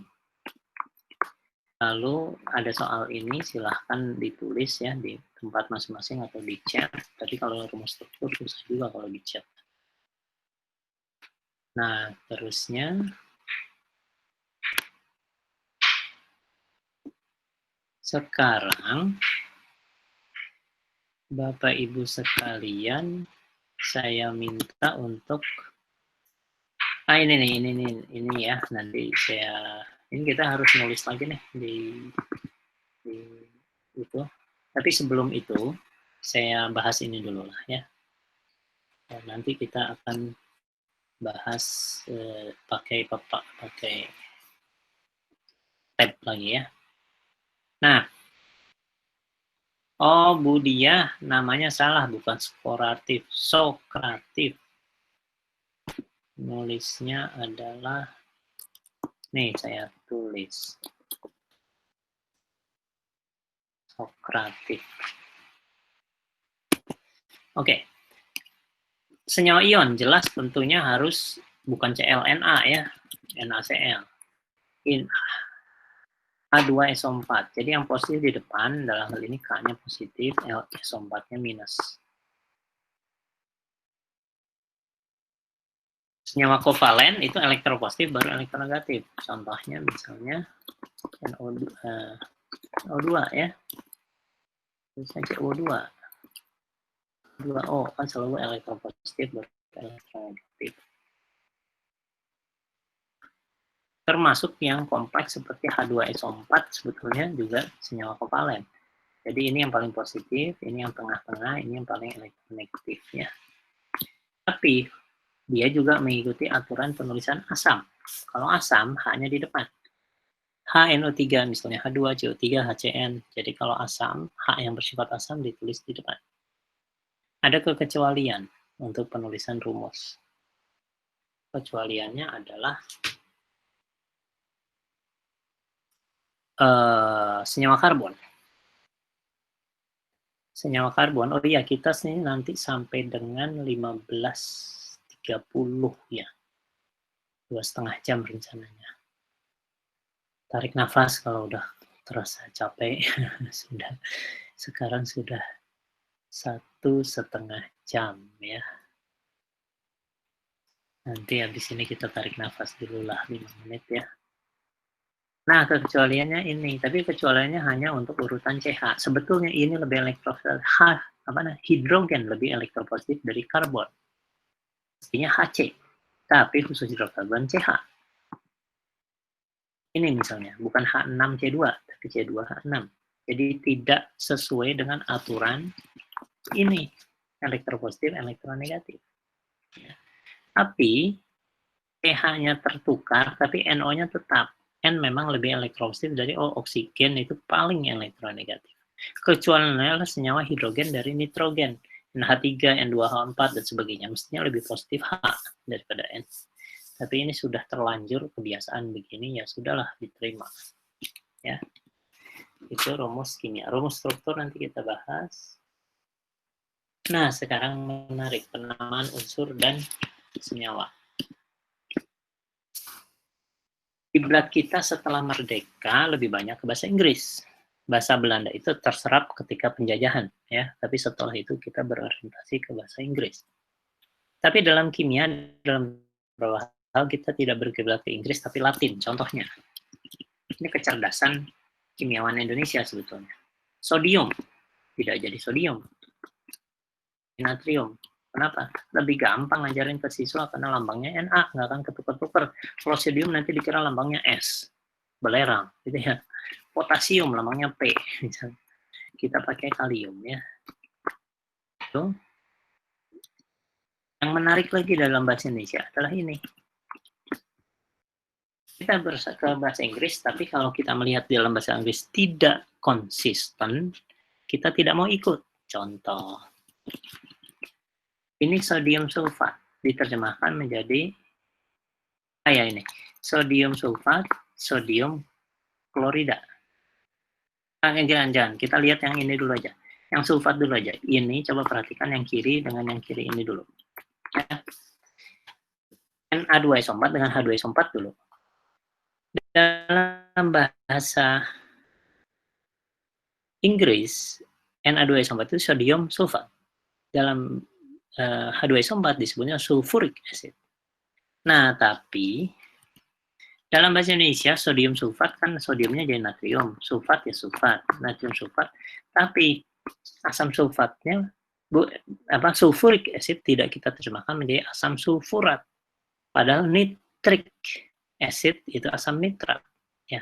Lalu ada soal ini, silahkan ditulis ya di tempat masing-masing atau di chat. Tapi kalau rumus struktur susah juga kalau di chat. Nah, terusnya sekarang Bapak Ibu sekalian, saya minta untuk ini ya, nanti ini kita harus nulis lagi nih di itu. Tapi sebelum itu saya bahas ini dulu lah ya. Nanti kita akan bahas pakai tab lagi ya. Nah, Budiah namanya salah, bukan Sokratif, Sokratif. Nulisnya adalah nih saya tulis Sokratif. Oke. Senyawa ion jelas tentunya harus bukan ClNa ya, NaCl. H2SO4. Jadi yang positif di depan, dalam hal ini K-nya positif, SO4-nya minus. Senyawa kovalen itu elektropositif baru elektronegatif. Contohnya misalnya NO2 ya. Misalnya CO2. 2O kan selalu elektropositif baru elektronegatif. Termasuk yang kompleks seperti H2SO4 sebetulnya juga senyawa kovalen. Jadi ini yang paling positif, ini yang tengah-tengah, ini yang paling elektronegatif ya. Tapi dia juga mengikuti aturan penulisan asam. Kalau asam, H-nya di depan. HNO3 misalnya, H2CO3, HCN. Jadi kalau asam, H yang bersifat asam ditulis di depan. Ada kekecualian untuk penulisan rumus. Kecualiannya adalah senyawa karbon. Senyawa karbon, oh iya kita sih nanti sampai dengan 15.30 ya. 2,5 jam rencananya. Tarik nafas kalau udah terasa capek. Sekarang sudah 1,5 jam ya. Nanti habis ini kita tarik nafas dulu lah 5 menit ya. Nah, kekecualiannya ini, tapi kecualiannya hanya untuk urutan CH. Sebetulnya ini lebih elektropositif, hidrogen lebih elektropositif dari karbon. Mestinya HC, tapi khusus hidrokarbon CH. Ini misalnya, bukan H6C2, tapi C2H6. Jadi tidak sesuai dengan aturan ini, elektropositif, elektronegatif. Ya. Tapi pH-nya tertukar, tapi NO-nya tetap. N memang lebih elektropositif dari oksigen itu paling elektronegatif. Kecuali senyawa hidrogen dari nitrogen, NH3, N2H4 dan sebagainya, mestinya lebih positif H daripada N. Tapi ini sudah terlanjur kebiasaan begini, ya sudahlah diterima. Ya, itu rumus kimia. Rumus struktur nanti kita bahas. Nah, sekarang menarik penamaan unsur dan senyawa. Kiblat kita setelah merdeka lebih banyak ke bahasa Inggris. Bahasa Belanda itu terserap ketika penjajahan, ya. Tapi setelah itu kita berorientasi ke bahasa Inggris. Tapi dalam kimia, dalam beberapa hal kita tidak berkiblat ke Inggris, tapi Latin. Contohnya, ini kecerdasan kimiawan Indonesia sebetulnya. Sodium tidak jadi sodium, natrium. Kenapa? Lebih gampang ngajarin ke siswa karena lambangnya Na, nggak akan ketukar-tukar. Kalau sodium nanti dikira lambangnya S, belerang, gitu ya. Potasium lambangnya P, misalnya. Kita pakai kalium ya. Itu. Yang menarik lagi dalam bahasa Indonesia adalah ini. Kita ke bahasa Inggris, tapi kalau kita melihat di dalam bahasa Inggris tidak konsisten, kita tidak mau ikut. Contoh. Ini sodium sulfat diterjemahkan menjadi kayak ini. Sodium sulfat, sodium klorida. Jangan, kita lihat yang ini dulu aja. Yang sulfat dulu aja. Ini coba perhatikan yang kiri dengan yang kiri ini dulu. Ya. Na2SO4 dengan H2SO4 dulu. Dalam bahasa Inggris, Na2SO4 itu sodium sulfat. Dalam H2SO4 disebutnya sulfuric acid. Nah, tapi dalam bahasa Indonesia sodium sulfat kan sodiumnya jadi natrium, sulfat ya sulfat, natrium sulfat. Tapi asam sulfatnya sulfuric acid tidak kita terjemahkan menjadi asam sulfurat. Padahal nitric acid itu asam nitrat ya.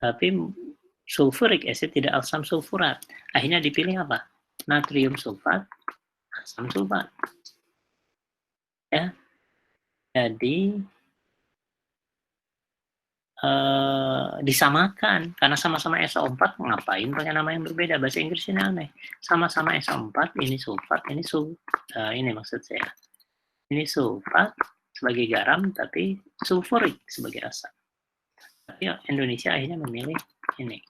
Tapi sulfuric acid tidak asam sulfurat. Akhirnya dipilih apa? Natrium sulfat, asam sulfat. Ya. Jadi disamakan karena sama-sama SO4 ngapain pakai nama yang berbeda. Bahasa Inggris ini aneh. Sama-sama SO4, ini sulfat, ini maksud saya. Ini sulfat sebagai garam tapi sulfurik sebagai asam. Tapi Indonesia akhirnya memilih ini.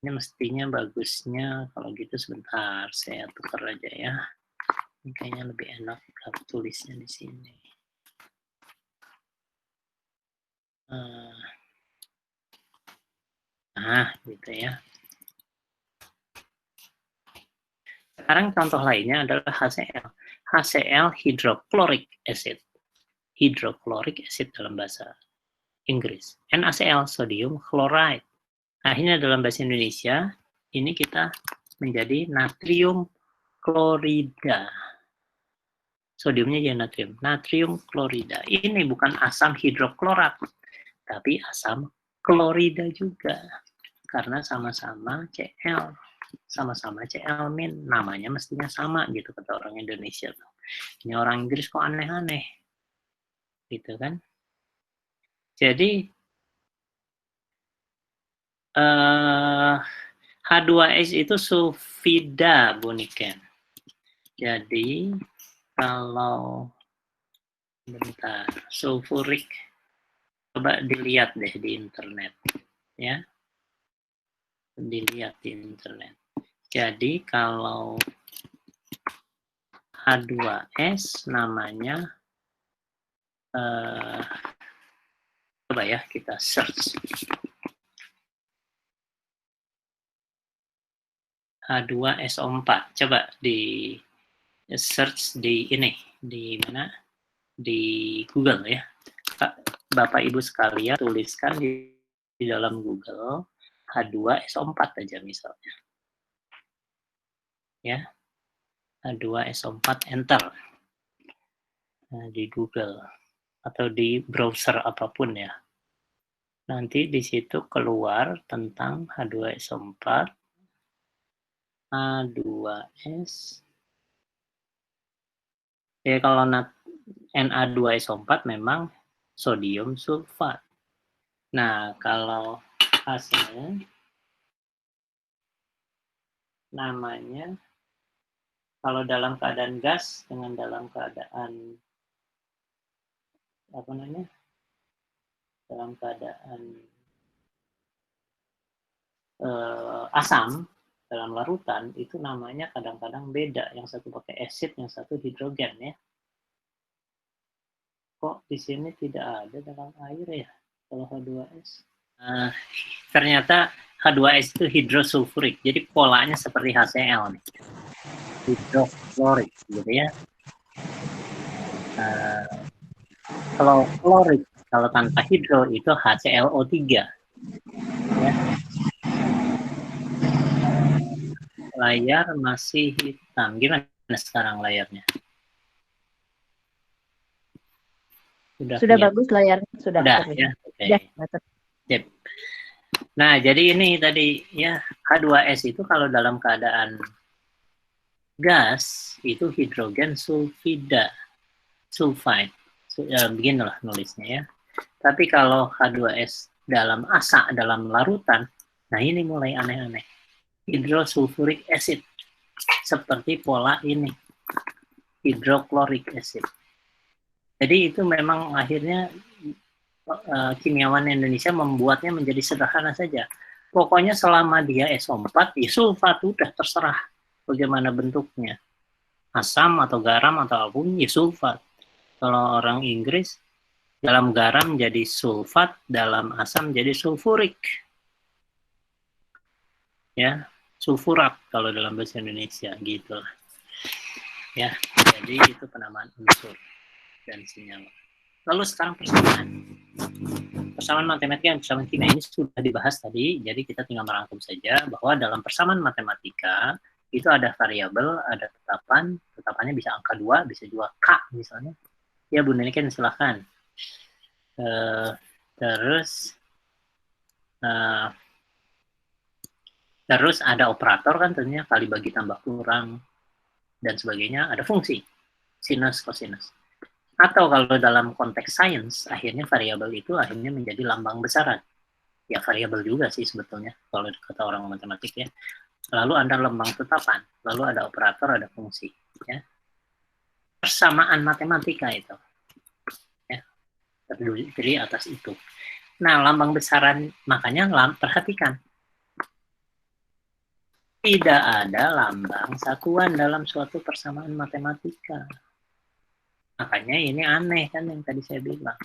Ini mestinya bagusnya kalau gitu sebentar saya tukar aja ya. Ini kayaknya lebih enak kalau tulisnya di sini. Nah, gitu ya. Sekarang contoh lainnya adalah HCl. HCl hydrochloric acid. Hydrochloric acid dalam bahasa Inggris. NaCl sodium chloride. Akhirnya dalam bahasa Indonesia ini kita menjadi natrium klorida. Sodiumnya jadi natrium. Natrium klorida. Ini bukan asam hidroklorat, tapi asam klorida juga. Karena sama-sama Cl. Sama-sama Cl min. Namanya mestinya sama gitu kata orang Indonesia. Ini orang Inggris kok aneh-aneh. Gitu kan. Jadi H2S itu sulfida, Bu Niken. Jadi kalau bentar, sulfurik, coba dilihat deh di internet, ya, dilihat di internet. Jadi kalau H2S namanya, coba ya kita search. H2SO4, coba di search di ini, di mana? Di Google ya. Bapak Ibu sekalian tuliskan di dalam Google H2SO4 aja misalnya. Ya. H2SO4 enter. Nah, di Google atau di browser apapun ya. Nanti di situ keluar tentang H2SO4, H2S. Ya kalau Na2SO4 memang sodium sulfat. Nah, kalau hasilnya namanya kalau dalam keadaan gas dengan dalam keadaan apa namanya? Dalam keadaan asam dalam larutan itu namanya kadang-kadang beda. Yang satu pakai acid, yang satu hidrogen ya. Kok di sini tidak ada dalam air ya kalau H2S? Ternyata H2S itu hidrosulfurik. Jadi polanya seperti HCl nih. Hidroklorik gitu ya. Kalau klorik, kalau tanpa hidro itu HClO3. Ya. Layar masih hitam. Gimana sekarang layarnya?
Sudah bagus layarnya, sudah
ya. Oke. Okay. Nah, jadi ini tadi ya H2S itu kalau dalam keadaan gas itu hidrogen sulfida, sulfide. Beginilah nulisnya ya. Tapi kalau H2S dalam asa, dalam larutan, nah ini mulai aneh-aneh. Hydrosulfuric acid. Seperti pola ini. Hydrochloric acid. Jadi itu memang akhirnya kimiawan Indonesia membuatnya menjadi sederhana saja. Pokoknya selama dia SO4, ya sulfat udah terserah bagaimana bentuknya. Asam atau garam atau apapun, ya sulfat. Kalau orang Inggris, dalam garam jadi sulfat, dalam asam jadi sulfurik. Ya, sulfurat kalau dalam bahasa Indonesia, gitu. Ya, jadi itu penamaan unsur dan senyawa. Lalu sekarang persamaan. Persamaan matematika dan persamaan kimia ini sudah dibahas tadi, jadi kita tinggal merangkum saja bahwa dalam persamaan matematika itu ada variabel, ada tetapan, tetapannya bisa angka 2, bisa juga K misalnya. Ya Bu Niken silahkan. Terus ada operator kan tentunya, kali bagi tambah kurang dan sebagainya, ada fungsi sinus kosinus. Atau kalau dalam konteks sains, akhirnya variabel itu akhirnya menjadi lambang besaran. Ya variabel juga sih sebetulnya, kalau kata orang matematik ya. Lalu ada lambang tetapan, lalu ada operator, ada fungsi. Ya. Persamaan matematika itu. Ya. Terdiri atas itu. Nah, lambang besaran, makanya perhatikan. tidak ada lambang satuan dalam suatu persamaan matematika. Makanya ini aneh kan yang tadi saya bilang.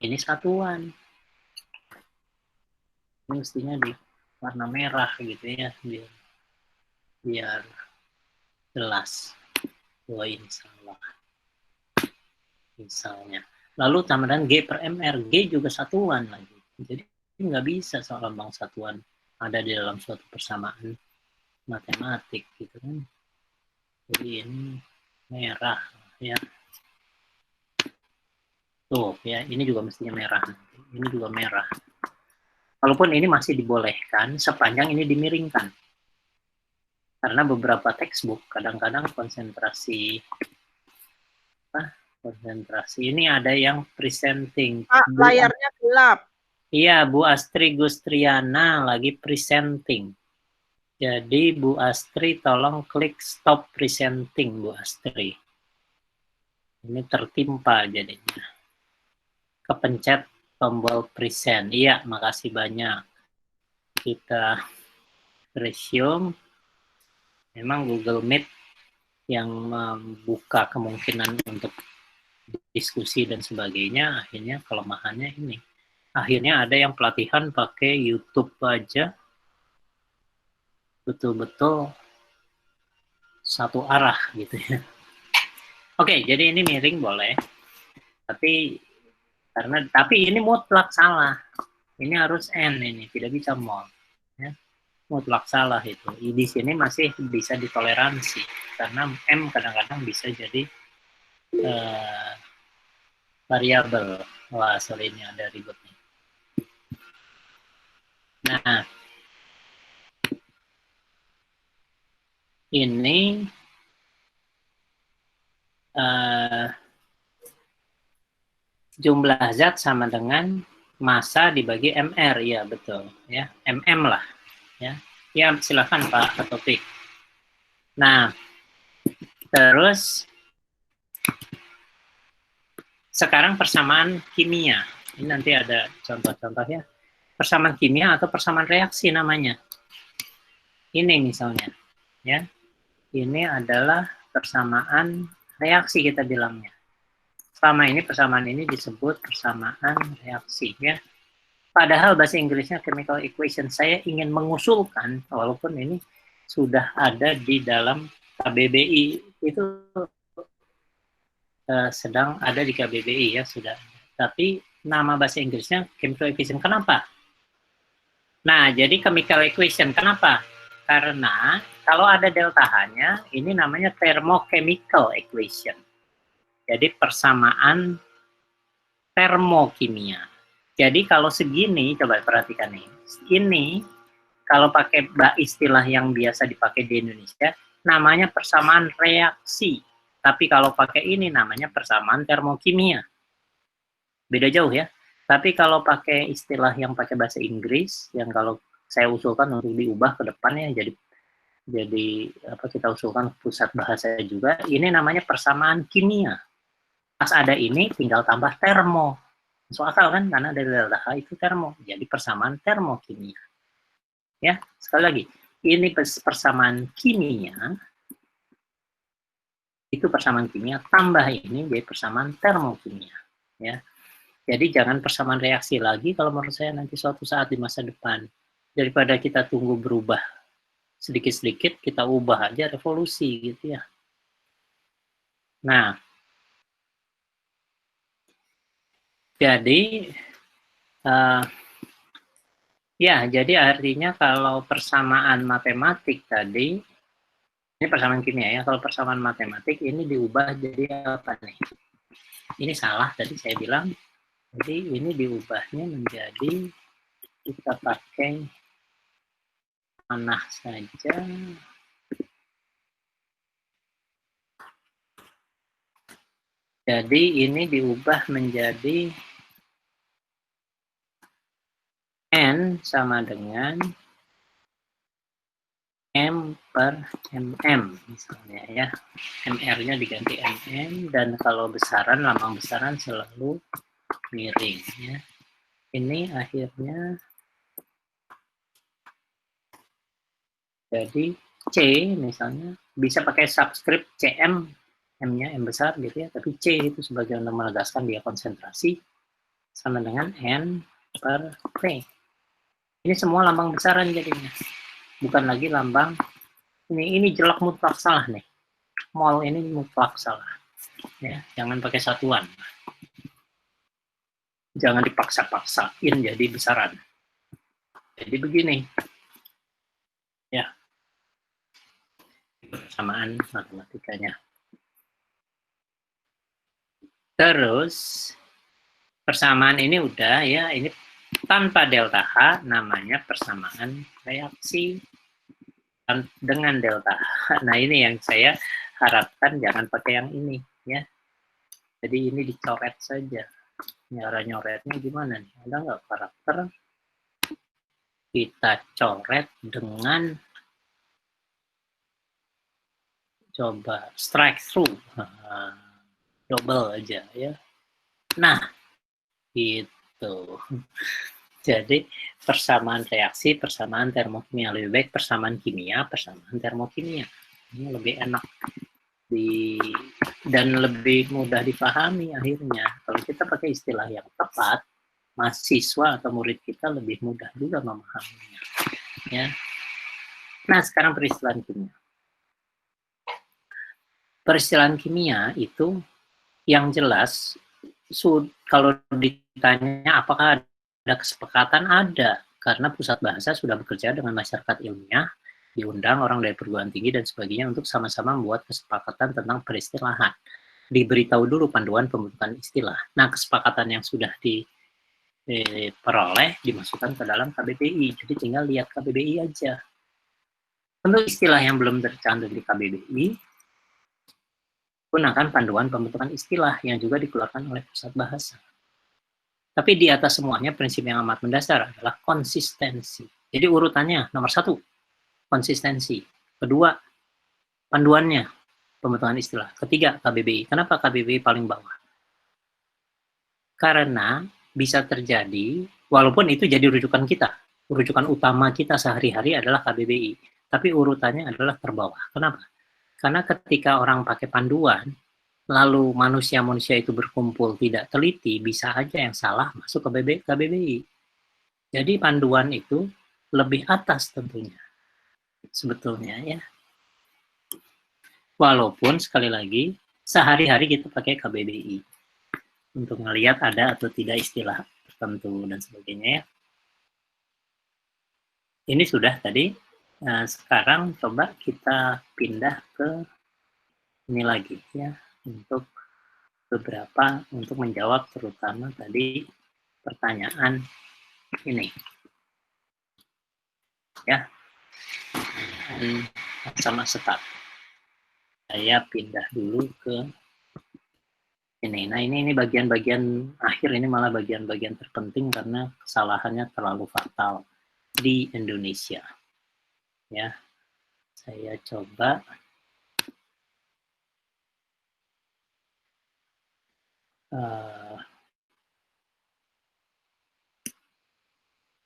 Ini satuan. Ini mestinya di warna merah gitu ya, biar jelas bahwa ini salah. Misalnya. Lalu tambahan G per MR. G juga satuan lagi. Jadi nggak bisa soal lambang satuan ada di dalam suatu persamaan matematik gitu kan. Jadi ini merah ya. Tuh ya, ini juga mestinya merah. Ini juga merah. Walaupun ini masih dibolehkan sepanjang ini dimiringkan. Karena beberapa textbook kadang-kadang konsentrasi ini ada yang presenting.
Layarnya gelap.
Iya, Bu Astri Gustriana lagi presenting. Jadi Bu Astri tolong klik stop presenting, Bu Astri. Ini tertimpa jadinya. Kepencet tombol present. Iya, makasih banyak. Kita resume. Memang Google Meet yang membuka kemungkinan untuk diskusi dan sebagainya, akhirnya kelemahannya ini. Akhirnya ada yang pelatihan pakai YouTube aja, betul-betul satu arah gitu ya. Oke, jadi ini miring boleh, tapi ini mutlak salah. Ini harus N ini, tidak bisa mod. Ya. Mutlak salah itu. Di sini masih bisa ditoleransi karena M kadang-kadang bisa jadi variabel. Wah, sorry ini ada ribetnya. Nah, ini jumlah zat sama dengan massa dibagi MR, ya betul, ya MM lah, ya. Ya silakan Pak Taufik. Nah, terus sekarang persamaan kimia. Ini nanti ada contoh-contohnya. Persamaan kimia atau persamaan reaksi namanya. Ini misalnya, ya. Ini adalah persamaan reaksi kita bilangnya. Selama ini persamaan ini disebut persamaan reaksi, ya. Padahal bahasa Inggrisnya chemical equation. Saya ingin mengusulkan, walaupun ini sudah ada di dalam KBBI, itu sedang ada di KBBI ya sudah. Tapi nama bahasa Inggrisnya chemical equation. Kenapa? Nah, jadi chemical equation. Kenapa? Karena kalau ada delta H-nya, ini namanya thermochemical equation. Jadi persamaan termokimia. Jadi kalau segini, coba perhatikan nih. Ini kalau pakai istilah yang biasa dipakai di Indonesia, namanya persamaan reaksi. Tapi kalau pakai ini namanya persamaan termokimia. Beda jauh ya. Tapi kalau pakai istilah yang pakai bahasa Inggris, yang kalau saya usulkan untuk diubah ke depannya jadi apa kita usulkan pusat bahasa juga, ini namanya persamaan kimia. Pas ada ini tinggal tambah termo. Masuk akal kan? Karena dari delta H itu termo. Jadi persamaan termokimia. Ya, sekali lagi. Ini persamaan kimia. Itu persamaan kimia, tambah ini jadi persamaan termokimia. Ya. Jadi jangan persamaan reaksi lagi kalau menurut saya nanti suatu saat di masa depan. Daripada kita tunggu berubah sedikit-sedikit, kita ubah aja revolusi gitu ya. Nah, jadi ya, jadi artinya kalau persamaan matematik tadi, ini persamaan kimia ya, kalau persamaan matematik ini diubah jadi apa nih? Ini salah tadi saya bilang, jadi ini diubahnya menjadi, kita pakai panah saja. Jadi ini diubah menjadi N sama dengan M per MM misalnya ya. MR-nya diganti MM dan kalau besaran, lambang besaran selalu miring ya. Ini akhirnya Jadi C misalnya bisa pakai subscript CM, M-nya M besar gitu ya, tapi C itu sebagai untuk menegaskan dia konsentrasi sama dengan N per P. Ini semua lambang besaran jadinya, bukan lagi lambang ini jelek mutlak salah nih. Mol ini mutlak salah. Ya, jangan pakai satuan. Jangan dipaksa-paksain jadi besaran. Jadi begini. Ya. Persamaan matematikanya. Terus persamaan ini udah ya, ini tanpa delta H namanya persamaan reaksi dengan delta H. Nah, ini yang saya harapkan jangan pakai yang ini ya. Jadi ini dicoret saja. Cara nyoretnya gimana nih? Ada nggak karakter? Kita coret dengan coba strike through. Double aja ya. Nah, itu. Jadi persamaan reaksi, persamaan termokimia, lebih baik persamaan kimia, persamaan termokimia. Ini lebih enak dan lebih mudah dipahami akhirnya. Kalau kita pakai istilah yang tepat, mahasiswa atau murid kita lebih mudah juga memahaminya. Ya. Nah, sekarang peristilaan kimia. Peristilaan kimia itu yang jelas kalau ditanya apakah ada kesepakatan, ada, karena pusat bahasa sudah bekerja dengan masyarakat ilmiah, diundang orang dari perguruan tinggi dan sebagainya untuk sama-sama membuat kesepakatan tentang peristilahan. Diberitahu dulu panduan pembentukan istilah. Nah, kesepakatan yang sudah diperoleh dimasukkan ke dalam KBBI, jadi tinggal lihat KBBI aja. Untuk istilah yang belum tercantum di KBBI, gunakan panduan pembentukan istilah yang juga dikeluarkan oleh pusat bahasa. Tapi di atas semuanya prinsip yang amat mendasar adalah konsistensi. Jadi urutannya nomor 1, konsistensi. Kedua, panduannya, pembentukan istilah. Ketiga, KBBI. Kenapa KBBI paling bawah? Karena bisa terjadi, walaupun itu jadi rujukan kita, rujukan utama kita sehari-hari adalah KBBI, tapi urutannya adalah terbawah. Kenapa? Karena ketika orang pakai panduan, lalu manusia-manusia itu berkumpul tidak teliti, bisa aja yang salah masuk ke KBBI. Jadi panduan itu lebih atas tentunya, sebetulnya ya. Walaupun sekali lagi, sehari-hari kita pakai KBBI untuk melihat ada atau tidak istilah tertentu dan sebagainya ya. Ini sudah tadi. Nah, sekarang coba kita pindah ke ini lagi ya, untuk beberapa untuk menjawab terutama tadi pertanyaan ini ya, sama setat. Saya pindah dulu ke ini. Nah, ini bagian-bagian akhir, ini malah bagian-bagian terpenting karena kesalahannya terlalu fatal di Indonesia. Ya, saya coba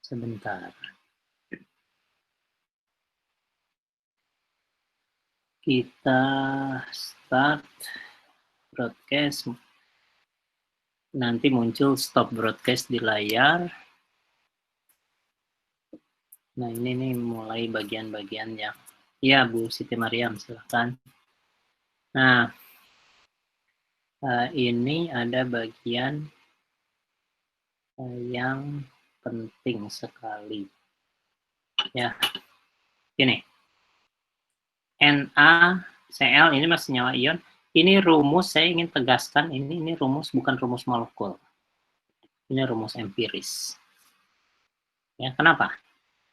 sebentar. Kita start broadcast. Nanti muncul stop broadcast di layar. Nah, ini nih mulai bagian-bagian yang ya, Bu Siti Mariam, silakan. Nah, ini ada bagian yang penting sekali. Ya, ini NaCl ini masih senyawa ion. Ini rumus, saya ingin tegaskan, ini rumus bukan rumus molekul. Ini rumus empiris. Ya, kenapa?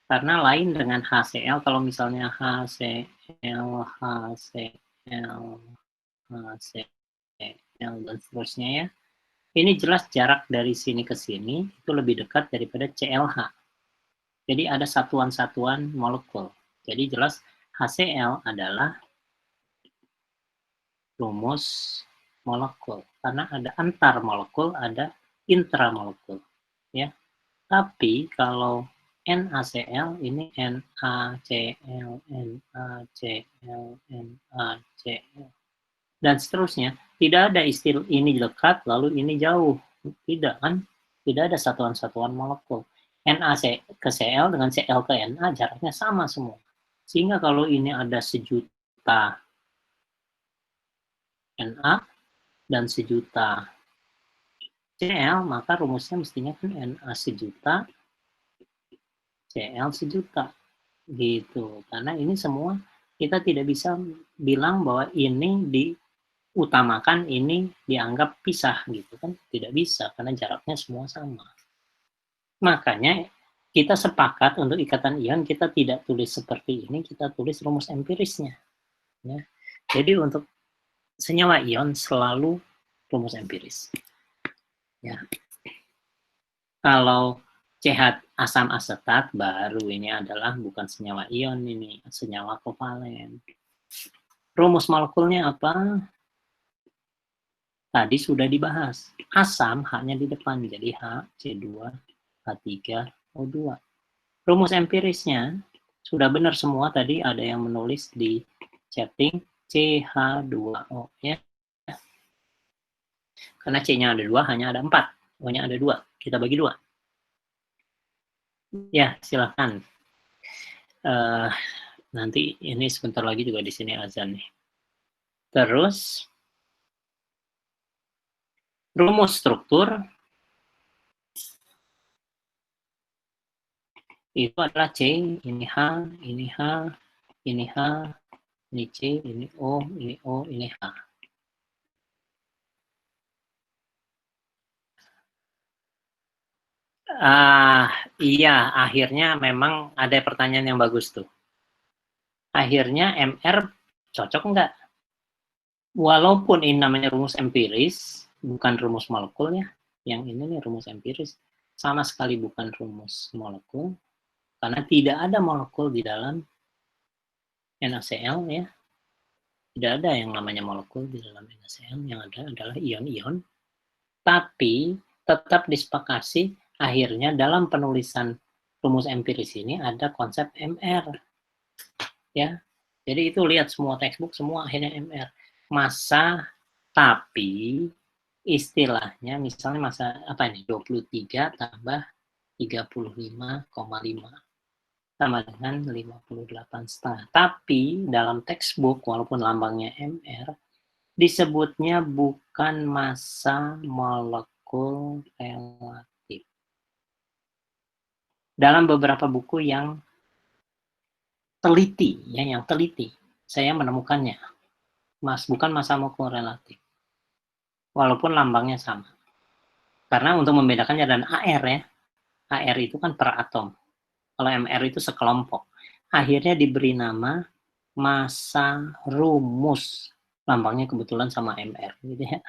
Karena lain dengan HCl, kalau misalnya HCl, dan seterusnya ya, ini jelas jarak dari sini ke sini itu lebih dekat daripada CLH. Jadi ada satuan-satuan molekul. Jadi jelas HCl adalah rumus molekul. Karena ada antar molekul, ada intramolekul. Ya. Tapi kalau NaCl, ini NaCl, NaCl, NaCl, dan seterusnya. Tidak ada istilah ini dekat, lalu ini jauh. Tidak kan? Tidak ada satuan-satuan molekul. Na ke Cl dengan Cl ke Na jaraknya sama semua. Sehingga kalau ini ada sejuta Na dan sejuta Cl, maka rumusnya mestinya kan Na sejuta, Cl sejuta. Gitu. Karena ini semua kita tidak bisa bilang bahwa ini diutamakan, ini dianggap pisah gitu kan. Tidak bisa karena jaraknya semua sama. Makanya kita sepakat untuk ikatan ion kita tidak tulis seperti ini, kita tulis rumus empirisnya. Ya. Jadi untuk senyawa ion selalu rumus empiris. Ya. Kalau CH asam asetat baru ini adalah bukan senyawa ion, ini senyawa kovalen. Rumus molekulnya apa? Tadi sudah dibahas. Asam hanya di depan jadi H, C2, H3, O2. Rumus empirisnya sudah benar semua, tadi ada yang menulis di chatting CH2O ya. Karena C-nya ada 2, hanya ada 4. O-nya ada 2. Kita bagi 2. Ya, silakan. Nanti ini sebentar lagi juga di sini azan nih. Terus rumus struktur itu adalah C, ini H, ini H, ini H, ini C, ini O, ini O, ini H. Iya, akhirnya memang ada pertanyaan yang bagus tuh. Akhirnya MR cocok enggak? Walaupun ini namanya rumus empiris, bukan rumus molekul ya. Yang ini nih rumus empiris. Sama sekali bukan rumus molekul. Karena tidak ada molekul di dalam NaCl ya. Tidak ada yang namanya molekul di dalam NaCl. Yang ada adalah ion-ion. Tapi tetap disepakati akhirnya dalam penulisan rumus empiris ini ada konsep MR. Ya. Jadi itu lihat semua textbook semua akhirnya MR. Massa, tapi istilahnya misalnya masa apa ini 23 tambah 35,5 sama dengan 58,5. Tapi dalam textbook walaupun lambangnya MR disebutnya bukan massa molekul relatif. Dalam beberapa buku yang teliti ya, yang teliti saya menemukannya. Bukan massa molekul relatif. Walaupun lambangnya sama. Karena untuk membedakannya dan AR ya. AR itu kan per atom. Kalau MR itu sekelompok. Akhirnya diberi nama massa rumus. Lambangnya kebetulan sama MR gitu ya.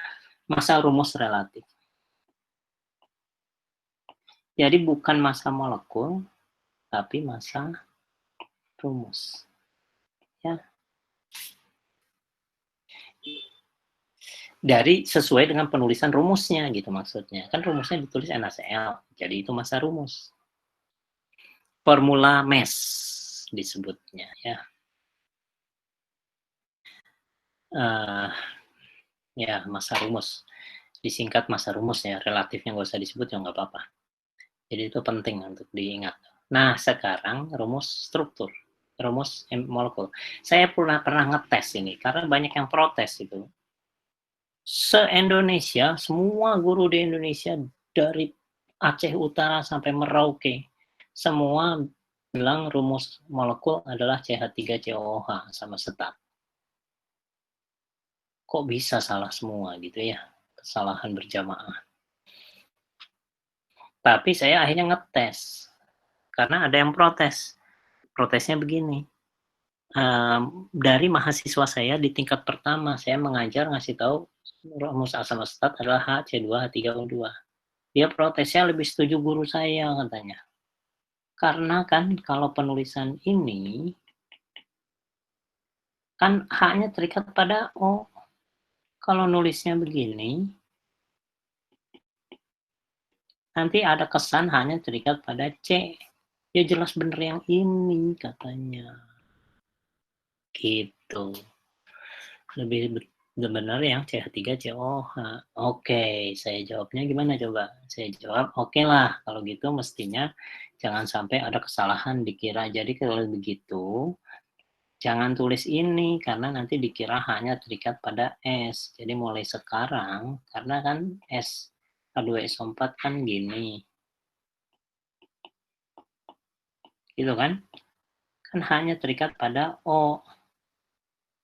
Massa rumus relatif. Jadi bukan massa molekul, tapi massa rumus. Ya. Dari sesuai dengan penulisan rumusnya gitu maksudnya. Kan rumusnya ditulis NaCl, jadi itu massa rumus. Formula MES disebutnya ya. Ya massa rumus. Disingkat massa rumus ya, relatifnya nggak usah disebut ya nggak apa-apa. Jadi itu penting untuk diingat. Nah sekarang rumus struktur, rumus molekul. Saya pernah ngetes ini karena banyak yang protes itu. Se-Indonesia, semua guru di Indonesia dari Aceh Utara sampai Merauke, semua bilang rumus molekul adalah CH3COOH sama setat. Kok bisa salah semua gitu ya? Kesalahan berjamaah. Tapi saya akhirnya ngetes. Karena ada yang protes. Protesnya begini. Dari mahasiswa saya di tingkat pertama, saya mengajar ngasih tahu rumus asam asetat adalah HC2, H3O2. Dia protesnya lebih setuju guru saya katanya. Karena kan kalau penulisan ini, kan H-nya terikat pada O. Kalau nulisnya begini, nanti ada kesan H-nya terikat pada C. Ya jelas bener yang ini katanya. Gitu. Lebih benar yang CH3COH. Oke, saya jawabnya gimana coba? Saya jawab, oke lah, kalau gitu mestinya jangan sampai ada kesalahan dikira. Jadi kalau begitu, jangan tulis ini, karena nanti dikira hanya terikat pada S. Jadi mulai sekarang, karena kan S H2SO4 kan gini. Gitu kan? Kan hanya terikat pada O.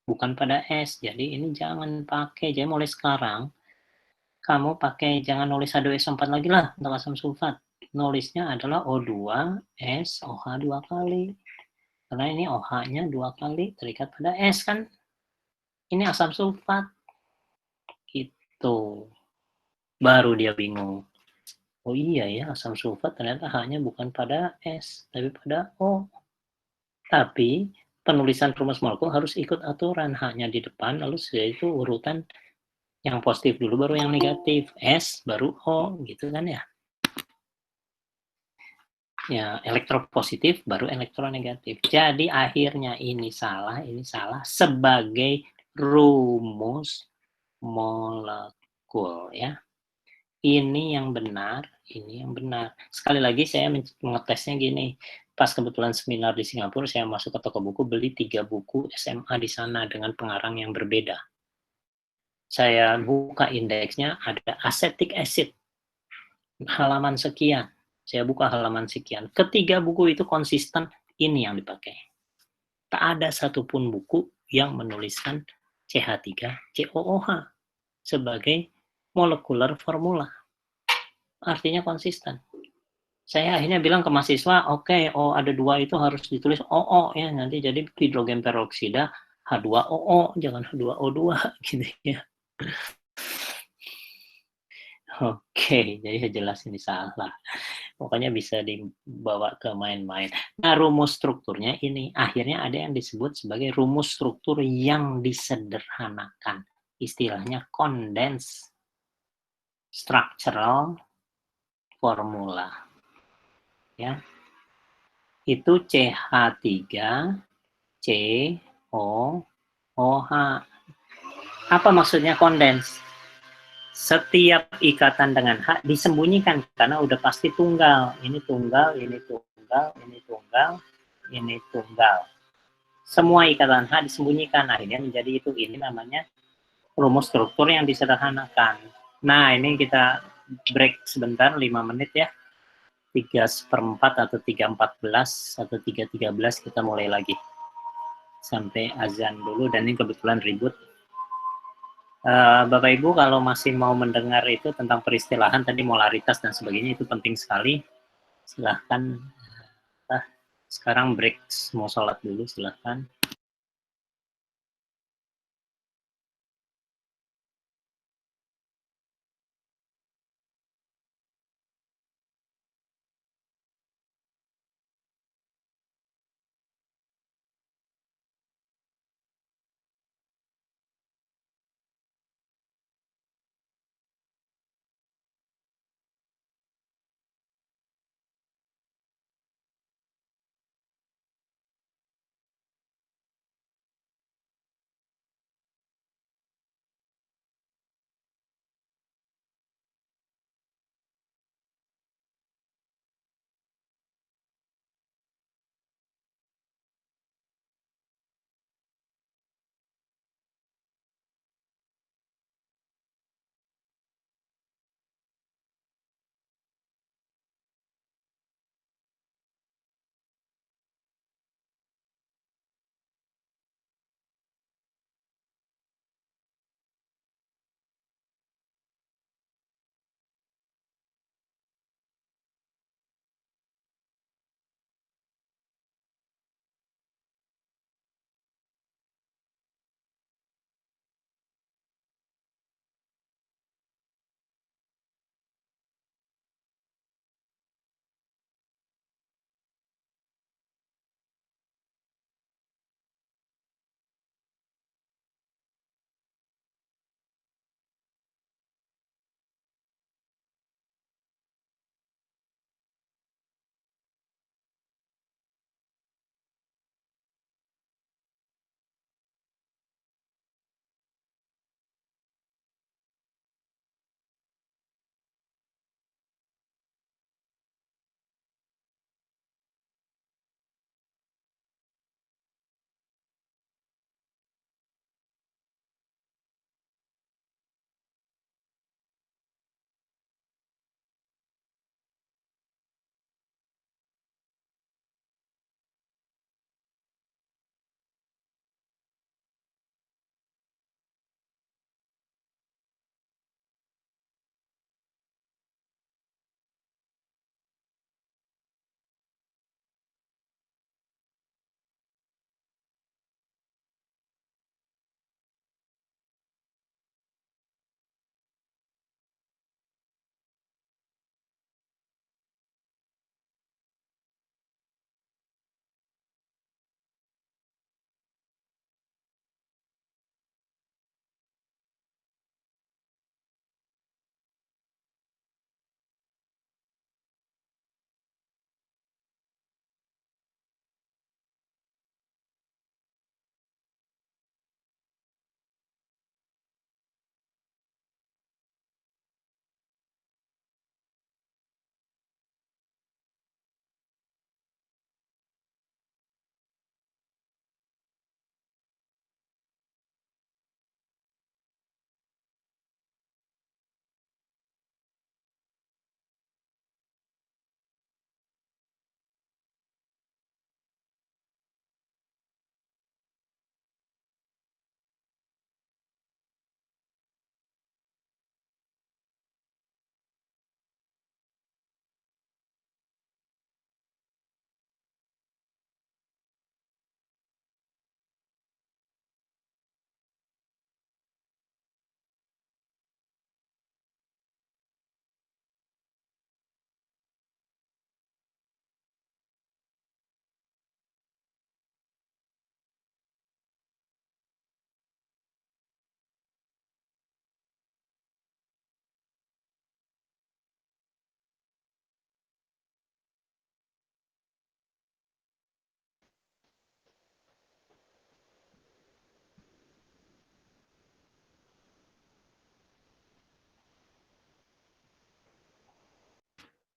Bukan pada S. Jadi ini jangan pakai. Jadi mulai sekarang, kamu pakai jangan nulis H2SO4 lagi lah untuk asam sulfat. Nulisnya adalah O2 OH 2 kali. Karena ini OH-nya 2 kali terikat pada S kan. Ini asam sulfat. Gitu. Baru dia bingung. Oh iya ya, asam sulfat ternyata H-nya bukan pada S, tapi pada O. Tapi penulisan rumus molekul harus ikut aturan. H-nya di depan, lalu setelah itu urutan yang positif dulu baru yang negatif, S baru O, gitu kan ya. Ya, elektropositif baru elektronegatif. Jadi akhirnya ini salah sebagai rumus molekul ya. Ini yang benar, ini yang benar. Sekali lagi saya mengetesnya gini. Pas kebetulan seminar di Singapura, saya masuk ke toko buku, beli 3 buku SMA di sana dengan pengarang yang berbeda. Saya buka indeksnya, ada acetic acid, halaman sekian. Saya buka halaman sekian. Ketiga buku itu konsisten, ini yang dipakai. Tak ada satupun buku yang menuliskan CH3COOH sebagai molekular formula. Artinya konsisten. Saya akhirnya bilang ke mahasiswa, oke, oh ada 2 itu harus ditulis OO ya, nanti jadi hidrogen peroksida H2OO, jangan H2O2 gitu ya. Oke, jadi jelas ini salah. Pokoknya bisa dibawa ke main-main. Nah, rumus strukturnya ini akhirnya ada yang disebut sebagai rumus struktur yang disederhanakan. Istilahnya condensed structural formula. Ya. Itu CH3COOH. Apa maksudnya condensed? Setiap ikatan dengan H disembunyikan karena udah pasti tunggal. Ini tunggal, ini tunggal, ini tunggal, ini tunggal. Semua ikatan H disembunyikan. Akhirnya menjadi itu. Ini namanya rumus struktur yang disederhanakan. Nah, ini kita break sebentar, 5 menit ya. 3/4 atau 3:14 atau 3:13 kita mulai lagi. Sampai azan dulu, dan ini kebetulan ribut. Bapak Ibu kalau masih mau mendengar itu tentang peristilahan tadi molaritas dan sebagainya, itu penting sekali. Silahkan. Sekarang break, mau sholat dulu, silahkan.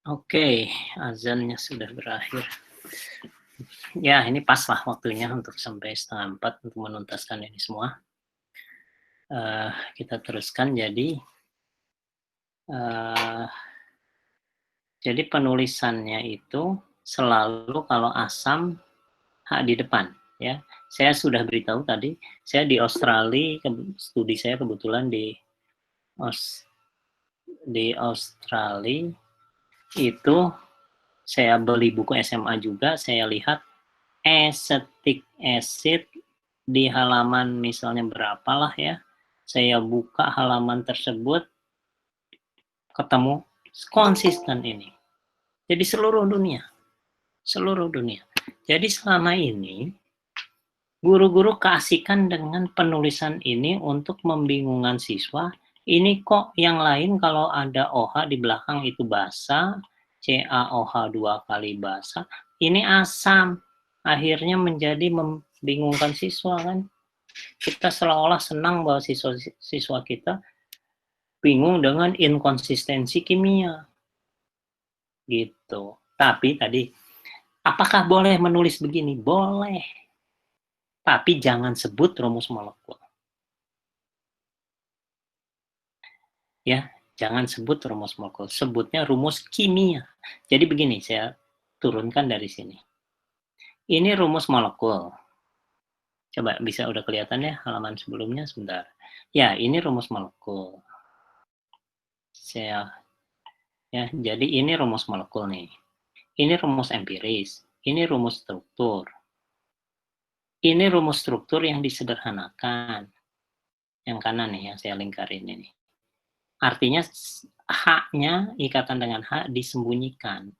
Oke, azannya sudah berakhir. Ya, ini pas lah waktunya untuk sampai 3:30 untuk menuntaskan ini semua. Kita teruskan uh, jadi penulisannya itu selalu kalau asam H di depan, ya. Saya sudah beritahu tadi, saya di Australia, studi saya kebetulan di Australia itu saya beli buku SMA juga, saya lihat acetic acid di halaman misalnya berapalah ya, saya buka halaman tersebut, ketemu konsisten ini. Jadi seluruh dunia. Jadi selama ini guru-guru keasikan dengan penulisan ini untuk membingungkan siswa. Ini kok yang lain kalau ada OH di belakang itu basa, CaOH 2 kali basa. Ini asam. Akhirnya menjadi membingungkan siswa kan. Kita seolah-olah senang bahwa siswa kita bingung dengan inkonsistensi kimia. Gitu. Tapi tadi, apakah boleh menulis begini? Boleh. Tapi jangan sebut rumus molekul. Ya, jangan sebut rumus molekul. Sebutnya rumus kimia. Jadi begini, saya turunkan dari sini. Ini rumus molekul. Coba bisa udah kelihatan ya halaman sebelumnya sebentar. Ya, ini rumus molekul. Ya, jadi ini rumus molekul nih. Ini rumus empiris. Ini rumus struktur. Ini rumus struktur yang disederhanakan. Yang kanan nih yang saya lingkarin ini. Artinya H-nya, ikatan dengan H disembunyikan.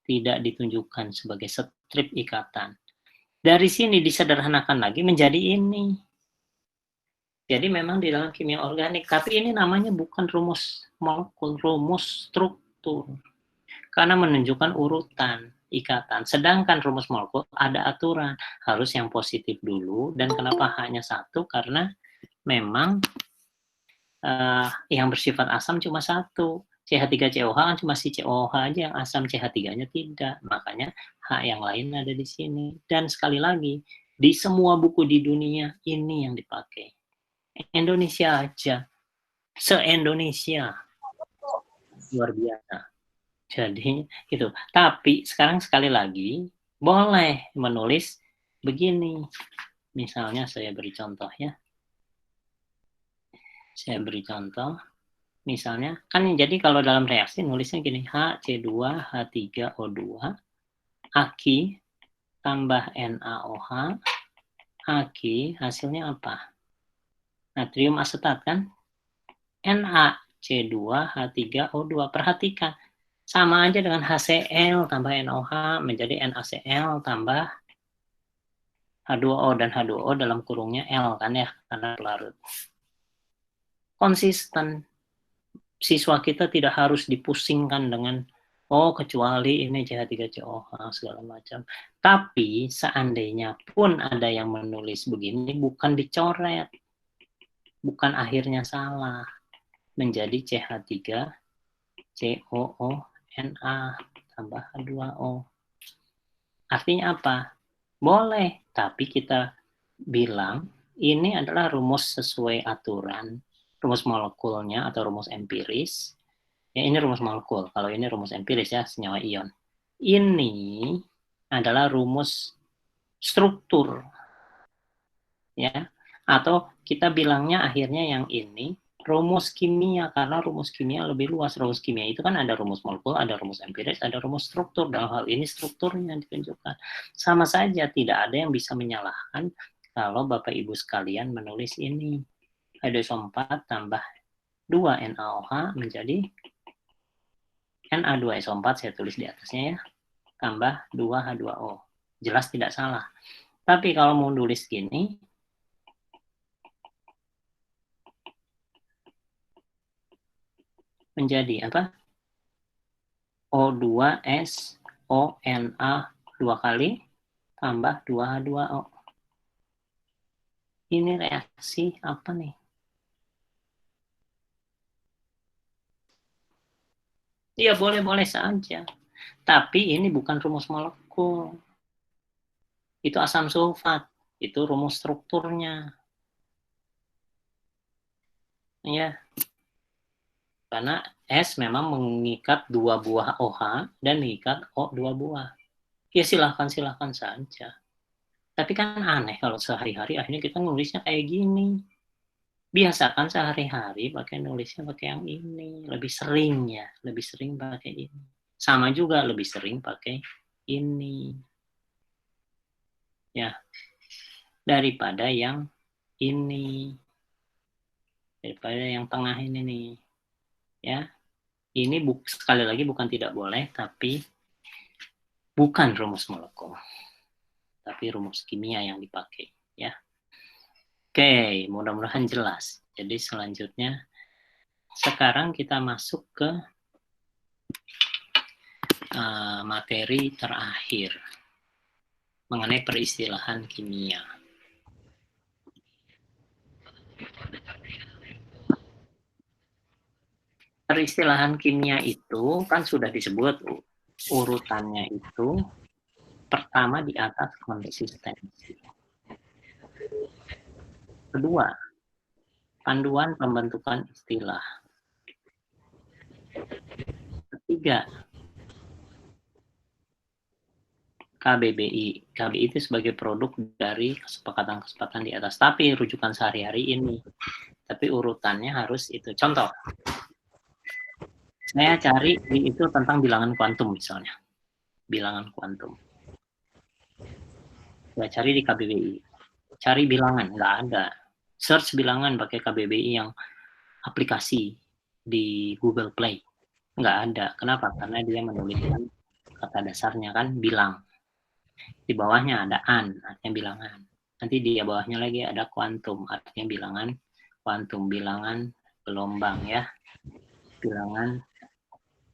Tidak ditunjukkan sebagai strip ikatan. Dari sini disederhanakan lagi menjadi ini. Jadi memang di dalam kimia organik, tapi ini namanya bukan rumus molekul, rumus struktur. Karena menunjukkan urutan ikatan. Sedangkan rumus molekul ada aturan, harus yang positif dulu. Dan kenapa hanya satu? Karena memang yang bersifat asam cuma satu. CH3COH kan cuma si COH aja yang asam, CH3-nya tidak. Makanya H yang lain ada di sini. Dan sekali lagi, di semua buku di dunia ini yang dipakai. Indonesia aja. Se-Indonesia. Luar biasa. Jadi gitu. Tapi sekarang sekali lagi, boleh menulis begini. Misalnya saya beri contoh ya. Saya beri contoh. Misalnya, kan jadi kalau dalam reaksi nulisnya gini, HC2, H3O2, Aki tambah NaOH, Aki hasilnya apa? Natrium asetat kan? NaC2H3O2. Perhatikan, sama aja dengan HCl tambah NaOH menjadi NaCl tambah H2O, dan H2O dalam kurungnya L kan ya, karena pelarut. Konsisten. Siswa kita tidak harus dipusingkan dengan kecuali ini CH3COH segala macam. Tapi seandainya pun ada yang menulis begini, bukan dicoret, bukan akhirnya salah, menjadi CH3COONA tambah H2O. Artinya apa? Boleh, tapi kita bilang ini adalah rumus sesuai aturan, rumus molekulnya atau rumus empiris. Ya, ini rumus molekul. Kalau ini rumus empiris ya, senyawa ion. Ini adalah rumus struktur. Ya. Atau kita bilangnya akhirnya yang ini rumus kimia, karena rumus kimia lebih luas. Rumus kimia itu kan ada rumus molekul, ada rumus empiris, ada rumus struktur. Dalam hal ini strukturnya ditunjukkan. Sama saja, tidak ada yang bisa menyalahkan kalau Bapak Ibu sekalian menulis ini. H2SO4 tambah 2 NaOH menjadi Na2SO4, saya tulis di atasnya ya, tambah 2H2O. Jelas tidak salah. Tapi kalau mau tulis gini, menjadi apa? O2SONA 2 kali tambah 2H2O. Ini reaksi apa nih? Iya, boleh-boleh saja. Tapi ini bukan rumus molekul. Itu asam sulfat. Itu rumus strukturnya. Ya. Karena S memang mengikat 2 buah OH dan mengikat O 2 buah. Ya silahkan saja. Tapi kan aneh kalau sehari-hari akhirnya kita nulisnya kayak gini. Biasakan sehari-hari pakai nulisnya pakai yang ini. Lebih sering ya. Lebih sering pakai ini. Sama juga lebih sering pakai ini. Ya. Daripada yang ini. Daripada yang tengah ini nih. Ya. Ini sekali lagi bukan tidak boleh, tapi bukan rumus molekul. Tapi rumus kimia yang dipakai. Ya. Oke, mudah-mudahan jelas. Jadi selanjutnya, sekarang kita masuk ke materi terakhir mengenai peristilahan kimia. Peristilahan kimia itu kan sudah disebut urutannya itu pertama di atas konsistensi. Kedua, panduan pembentukan istilah. Ketiga, KBBI. KBBI itu sebagai produk dari kesepakatan-kesepakatan di atas. Tapi rujukan sehari-hari ini. Tapi urutannya harus itu. Contoh, saya cari itu tentang bilangan kuantum misalnya. Bilangan kuantum. Saya cari di KBBI. Cari bilangan, nggak ada. Search bilangan pakai KBBI yang aplikasi di Google Play. Nggak ada. Kenapa? Karena dia menuliskan kata dasarnya kan bilang. Di bawahnya ada artinya bilangan. Nanti di bawahnya lagi ada kuantum, artinya bilangan kuantum, bilangan gelombang ya. Bilangan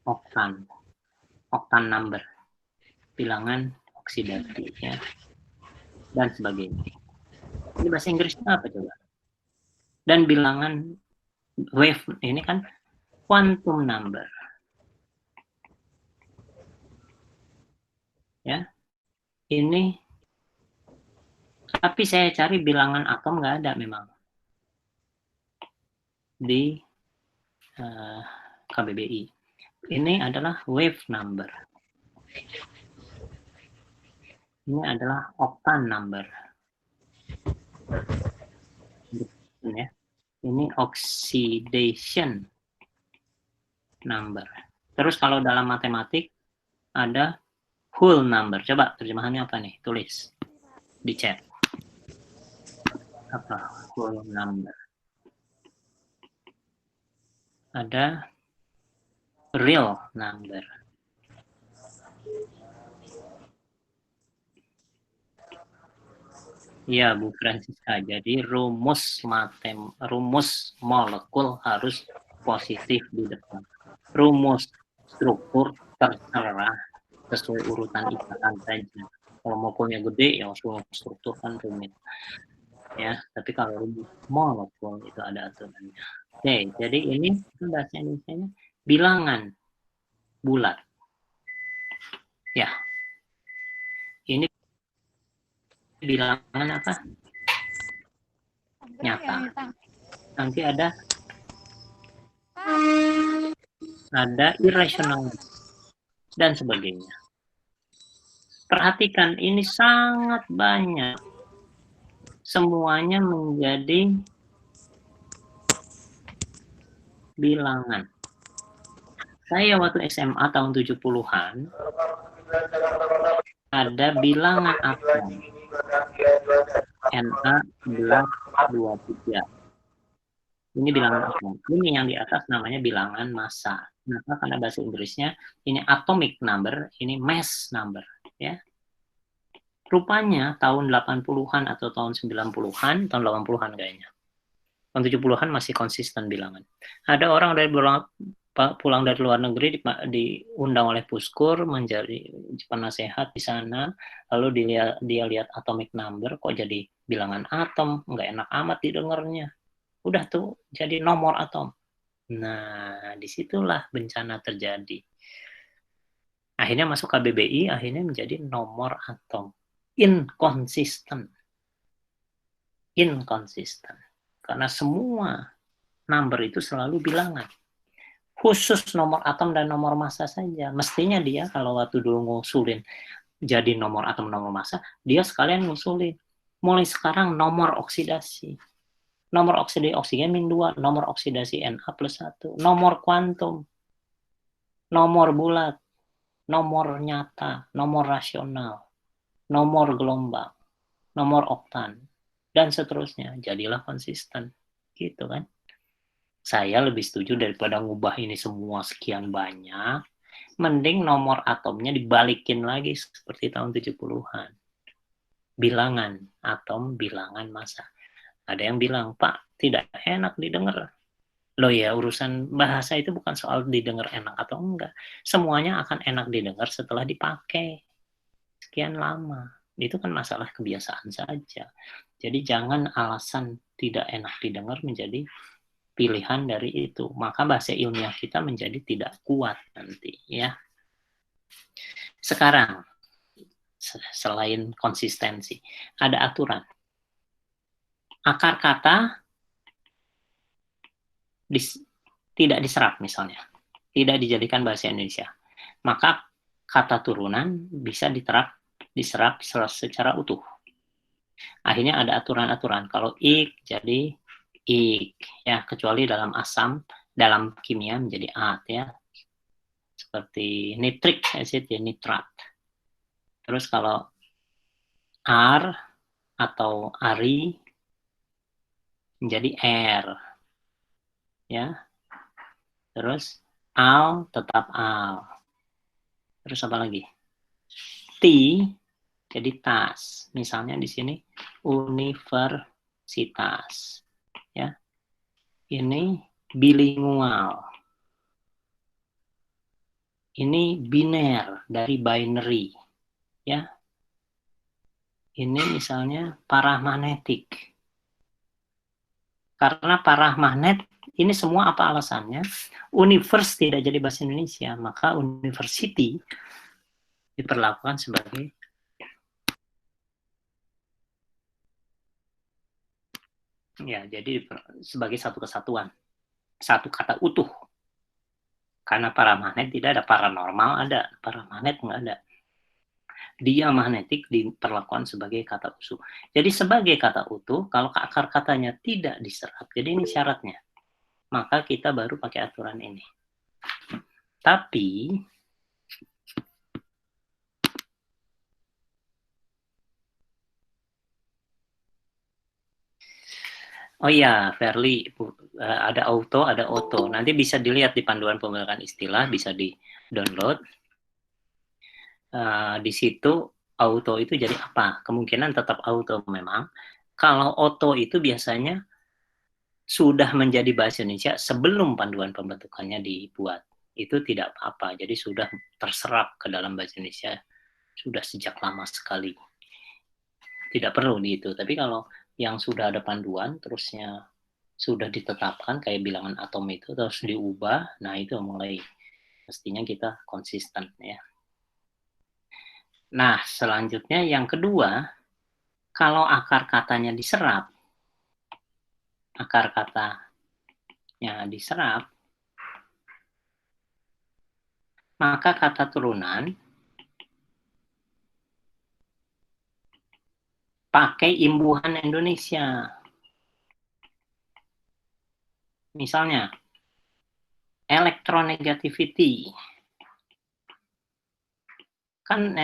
oktan number. Bilangan oksidasi ya. Dan sebagainya. Ini bahasa Inggrisnya apa coba? Dan bilangan wave ini kan quantum number. Ya. Ini tapi saya cari bilangan atom nggak ada memang di KBBI. Ini adalah wave number. Ini adalah octane number. Ya. Ini oxidation number. Terus kalau dalam matematik ada whole number. Coba terjemahannya apa nih? Tulis di chat. Apa whole number? Ada real number. Ya, Bu Francisca. Jadi rumus molekul harus positif di depan. Rumus struktur terserah sesuai urutan ikatan saja. Kalau molekulnya gede ya langsung struktur kan rumit. Ya, tapi kalau rumus molekul itu ada aturannya. Oke, jadi ini bahasa Indonesia bilangan bulat. Ya. Ini bilangan apa? Nyata. Nanti ada irrasional dan sebagainya. Perhatikan, ini sangat banyak. Semuanya menjadi bilangan. Saya waktu SMA tahun 70-an ada bilangan atom Na1123. Ini bilangan atom. Ini yang di atas namanya bilangan massa. Kenapa? Karena bahasa Inggrisnya ini atomic number, ini mass number. Ya. Rupanya tahun 80-an atau tahun 90-an, tahun 80-an kayaknya. Tahun 70-an masih konsisten bilangan. Ada orang dari pulang dari luar negeri diundang oleh Puskur menjadi penasehat di sana, lalu dia lihat atomic number, kok jadi bilangan atom, nggak enak amat didengarnya. Udah tuh jadi nomor atom. Nah, disitulah bencana terjadi. Akhirnya masuk KBBI, akhirnya menjadi nomor atom. Inkonsisten. Karena semua number itu selalu bilangan. Khusus nomor atom dan nomor massa saja. Mestinya dia kalau waktu dulu ngusulin jadi nomor atom, nomor massa, dia sekalian ngusulin. Mulai sekarang nomor oksidasi. Nomor oksidasi oksigen -2, nomor oksidasi Na+1, nomor kuantum, nomor bulat, nomor nyata, nomor rasional, nomor gelombang, nomor oktan, dan seterusnya. Jadilah konsisten. Gitu kan. Saya lebih setuju daripada ngubah ini semua sekian banyak, mending nomor atomnya dibalikin lagi seperti tahun 70-an. Bilangan atom, bilangan massa. Ada yang bilang, Pak, tidak enak didengar. Loh ya, urusan bahasa itu bukan soal didengar enak atau enggak. Semuanya akan enak didengar setelah dipakai. Sekian lama. Itu kan masalah kebiasaan saja. Jadi jangan alasan tidak enak didengar menjadi pilihan dari itu. Maka bahasa ilmiah kita menjadi tidak kuat nanti. Ya. Sekarang, selain konsistensi, ada aturan. Akar kata tidak diserap misalnya, tidak dijadikan bahasa Indonesia, maka kata turunan bisa diserap secara utuh. Akhirnya ada aturan-aturan. Kalau ik jadi ik, ya, kecuali dalam asam, dalam kimia menjadi at, ya, seperti nitric acid ya nitrat. Terus kalau ar atau ari menjadi r, ya. Terus al tetap al. Terus apa lagi? T jadi tas. Misalnya di sini universitas. Ya. Ini bilingual. Ini biner dari binary. Ya. Ini misalnya paramagnetik. Karena paramagnet ini semua apa alasannya? Universe tidak jadi bahasa Indonesia, maka university diperlakukan sebagai jadi sebagai satu kesatuan, satu kata utuh. Karena paramagnet tidak ada, paranormal ada, paramagnet nggak ada. Dia magnetik diperlakukan sebagai kata utuh. Jadi sebagai kata utuh, kalau akar katanya tidak diserap, jadi ini syaratnya, maka kita baru pakai aturan ini. Tapi oh iya, Verly, ada auto, ada auto. Nanti bisa dilihat di panduan pembentukan istilah, bisa di-download. Di situ auto itu jadi apa? Kemungkinan tetap auto memang. Kalau auto itu biasanya sudah menjadi bahasa Indonesia sebelum panduan pembentukannya dibuat. Itu tidak apa-apa. Jadi sudah terserap ke dalam bahasa Indonesia sudah sejak lama sekali. Tidak perlu di itu. Tapi kalau yang sudah ada panduan, terusnya sudah ditetapkan kayak bilangan atom itu terus diubah, nah itu mulai mestinya kita konsisten ya. Nah, selanjutnya yang kedua, kalau akar katanya diserap, maka kata turunan pakai imbuhan Indonesia. Misalnya, electronegativity. Kan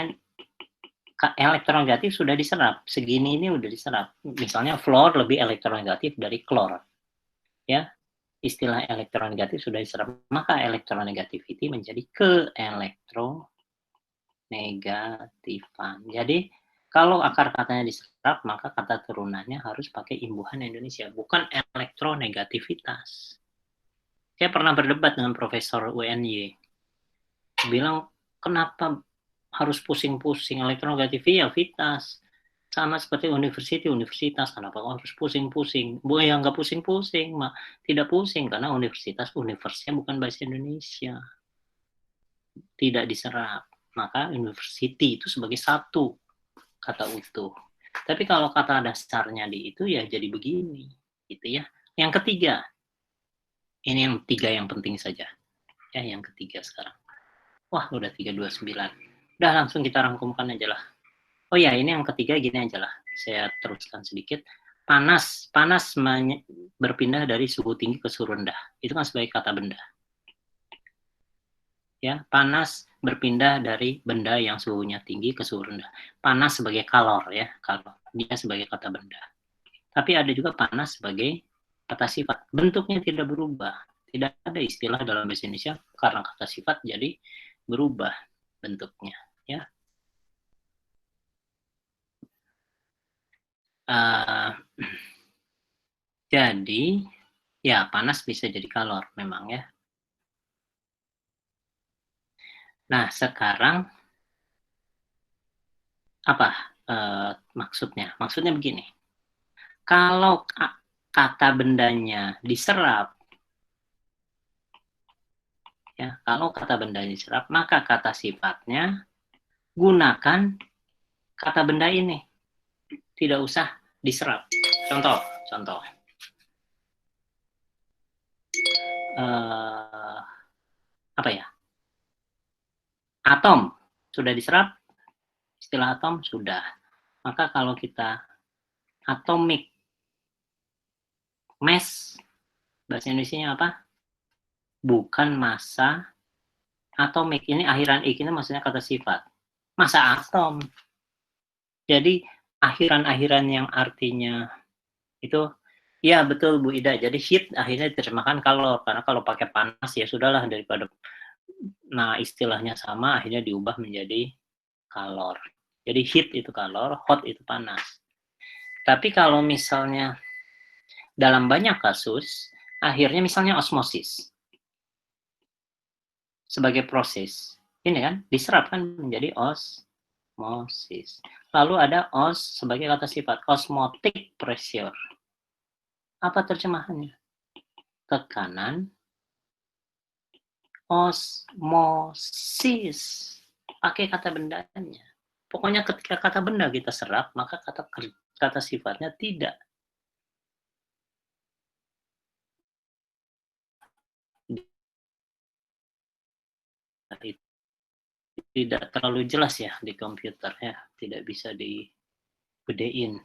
elektronegatif sudah diserap. Segini ini udah diserap. Misalnya fluor lebih elektronegatif dari klor. Ya, istilah elektronegatif sudah diserap. Maka elektronegativity menjadi keelektronegatifan. Jadi, kalau akar katanya diserap, maka kata turunannya harus pakai imbuhan Indonesia, bukan elektronegativitas. Saya pernah berdebat dengan Profesor UNY. Bilang, kenapa harus pusing-pusing elektronegativity? Sama seperti universitas, kenapa harus pusing-pusing? Ya nggak pusing-pusing, tidak pusing karena universitasnya bukan bahasa Indonesia, tidak diserap. Maka university itu sebagai satu kata utuh. Tapi kalau kata dasarnya di itu ya jadi begini, gitu ya. Yang ketiga, ini yang tiga yang penting saja. Ya, yang ketiga sekarang. Wah, udah 329. Udah langsung kita rangkumkan aja lah. Oh ya, ini yang ketiga gini aja lah. Saya teruskan sedikit. Panas berpindah dari suhu tinggi ke suhu rendah. Itu kan sebagai kata benda. Ya, panas berpindah dari benda yang suhunya tinggi ke suhu rendah. Panas sebagai kalor ya, kalor. Dia sebagai kata benda. Tapi ada juga panas sebagai kata sifat. Bentuknya tidak berubah. Tidak ada istilah dalam bahasa Indonesia karena kata sifat jadi berubah bentuknya ya. Jadi ya panas bisa jadi kalor memang ya. Nah sekarang apa maksudnya? Maksudnya begini, kalau kata bendanya diserap, ya kalau kata bendanya diserap, maka kata sifatnya gunakan kata benda ini, tidak usah diserap. Contoh. Apa ya? Atom sudah diserap, istilah atom sudah. Maka kalau kita atomic mass, bahasa Indonesia apa? Bukan massa atomik. Ini akhiran ik ini maksudnya kata sifat. Massa atom. Jadi akhiran-akhiran yang artinya itu ya betul Bu Ida. Jadi heat akhirnya diterjemahkan kalor karena kalau pakai panas ya sudahlah daripada istilahnya sama akhirnya diubah menjadi kalor. Jadi heat itu kalor, hot itu panas. Tapi kalau misalnya dalam banyak kasus akhirnya misalnya osmosis sebagai proses ini kan diserap kan menjadi osmosis. Lalu ada os sebagai kata sifat, osmotic pressure. Apa terjemahannya? Tekanan osmosis. Pakai kata bendanya. Pokoknya ketika kata benda kita serap, maka kata sifatnya tidak. Tidak terlalu jelas ya di komputer ya, tidak bisa digedein.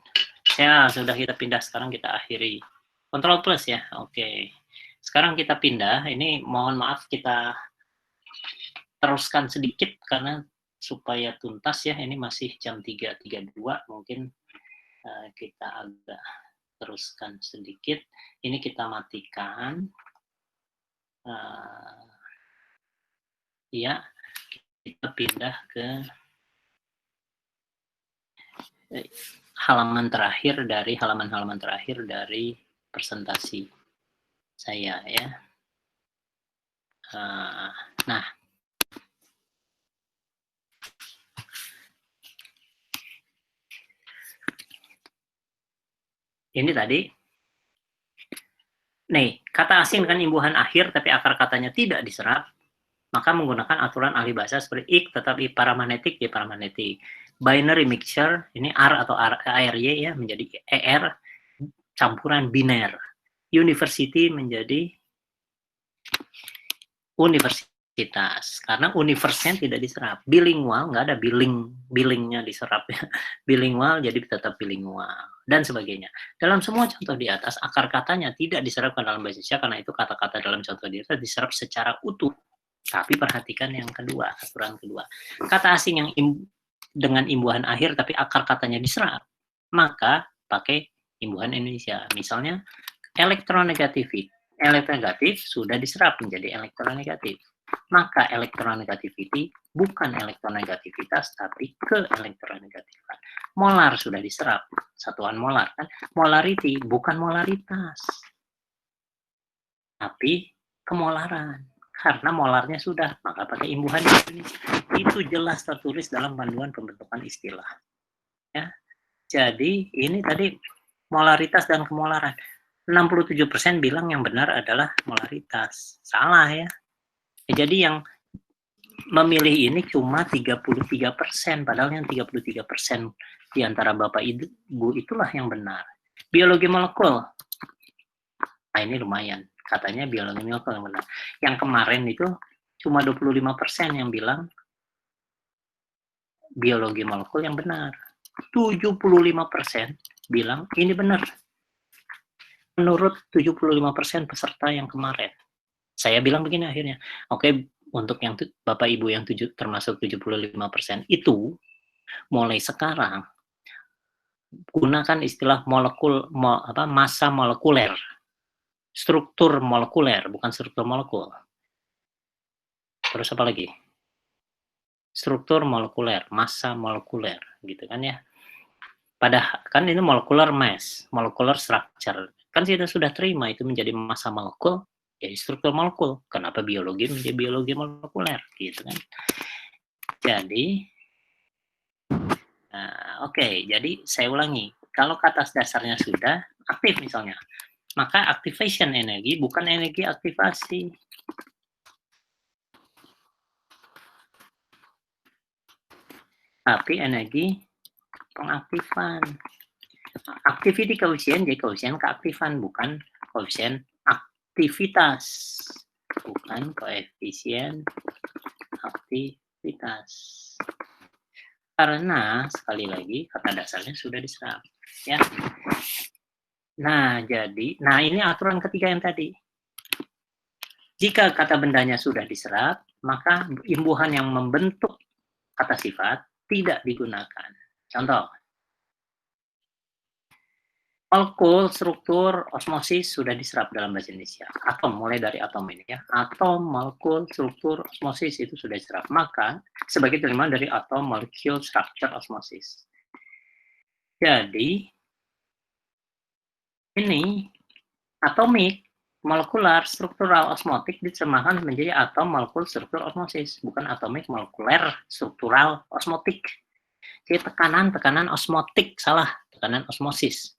Ya, sudah kita pindah, sekarang kita akhiri. Ctrl plus ya, oke. Sekarang kita pindah, ini mohon maaf kita teruskan sedikit karena supaya tuntas ya, ini masih jam 3.32, mungkin kita agak teruskan sedikit. Ini kita matikan. Ya, kita pindah ke halaman terakhir dari presentasi saya ya. Nah, ini tadi. Nih, kata asing dengan imbuhan akhir tapi akar katanya tidak diserap, maka menggunakan aturan ahli bahasa seperti ik tetap i paramagnetik di paramagnetik. Binary mixture, ini R atau ARY ya, menjadi ER, campuran biner. University menjadi universitas, karena universe-nya tidak diserap. Bilingual, nggak ada billingnya diserap ya. Bilingual jadi tetap bilingual, dan sebagainya. Dalam semua contoh di atas, akar katanya tidak diserap ke dalam bahasa Indonesia, karena itu kata-kata dalam contoh di atas diserap secara utuh. Tapi perhatikan yang kedua, aturan kedua. Kata asing yang dengan imbuhan akhir tapi akar katanya diserap, maka pakai imbuhan Indonesia. Misalnya elektronegatif sudah diserap menjadi elektronegatif. Maka elektronegativity bukan elektronegativitas tapi keelektronegatifan. Molar sudah diserap, satuan molar kan. Molarity bukan molaritas tapi kemolaran. Karena molarnya sudah, maka pakai imbuhan Indonesia. Itu jelas tertulis dalam panduan pembentukan istilah. Ya. Jadi ini tadi molaritas dan kemolaran. 67% bilang yang benar adalah molaritas. Salah ya. Jadi yang memilih ini cuma 33%, padahal yang 33% di antara Bapak Ibu itulah yang benar. Biologi molekul. Nah, ini lumayan. Katanya biologi molekul yang benar. Yang kemarin itu cuma 25% yang bilang biologi molekul yang benar. 75% bilang ini benar. Menurut 75% peserta yang kemarin. Saya bilang begini akhirnya, oke, untuk yang Bapak Ibu yang termasuk 75% itu, mulai sekarang gunakan istilah massa molekuler, struktur molekuler, bukan struktur molekul. Terus apa lagi? Struktur molekuler, massa molekuler, gitu kan ya. Padahal kan ini molecular mass, molecular structure. Kan kita sudah terima itu menjadi massa molekul, jadi struktur molekul. Kenapa biologi menjadi biologi molekuler, gitu kan? Jadi, oke, jadi saya ulangi. Kalau kata dasarnya sudah aktif misalnya, maka activation energi bukan energi aktivasi. Tapi energi pengaktifan. Activity koefisien, jadi koefisien keaktifan, bukan koefisien aktivitas. Bukan koefisien aktivitas. Karena, sekali lagi, kata dasarnya sudah diserap. Ya. Nah, ini aturan ketiga yang tadi. Jika kata bendanya sudah diserap, maka imbuhan yang membentuk kata sifat tidak digunakan. Contoh, molekul, struktur, osmosis sudah diserap dalam bahasa Indonesia. Atom, mulai dari atom ini ya. Atom, molekul, struktur, osmosis itu sudah diserap. Maka, sebagai terjemahan dari atom, molecule, structure, osmosis. Jadi, ini atomik, molekular, struktural, osmotik diterjemahkan menjadi atom, molekul, struktur, osmosis. Bukan atomik, molekuler, struktural, osmotik. Jadi tekanan osmotik, salah. Tekanan osmosis.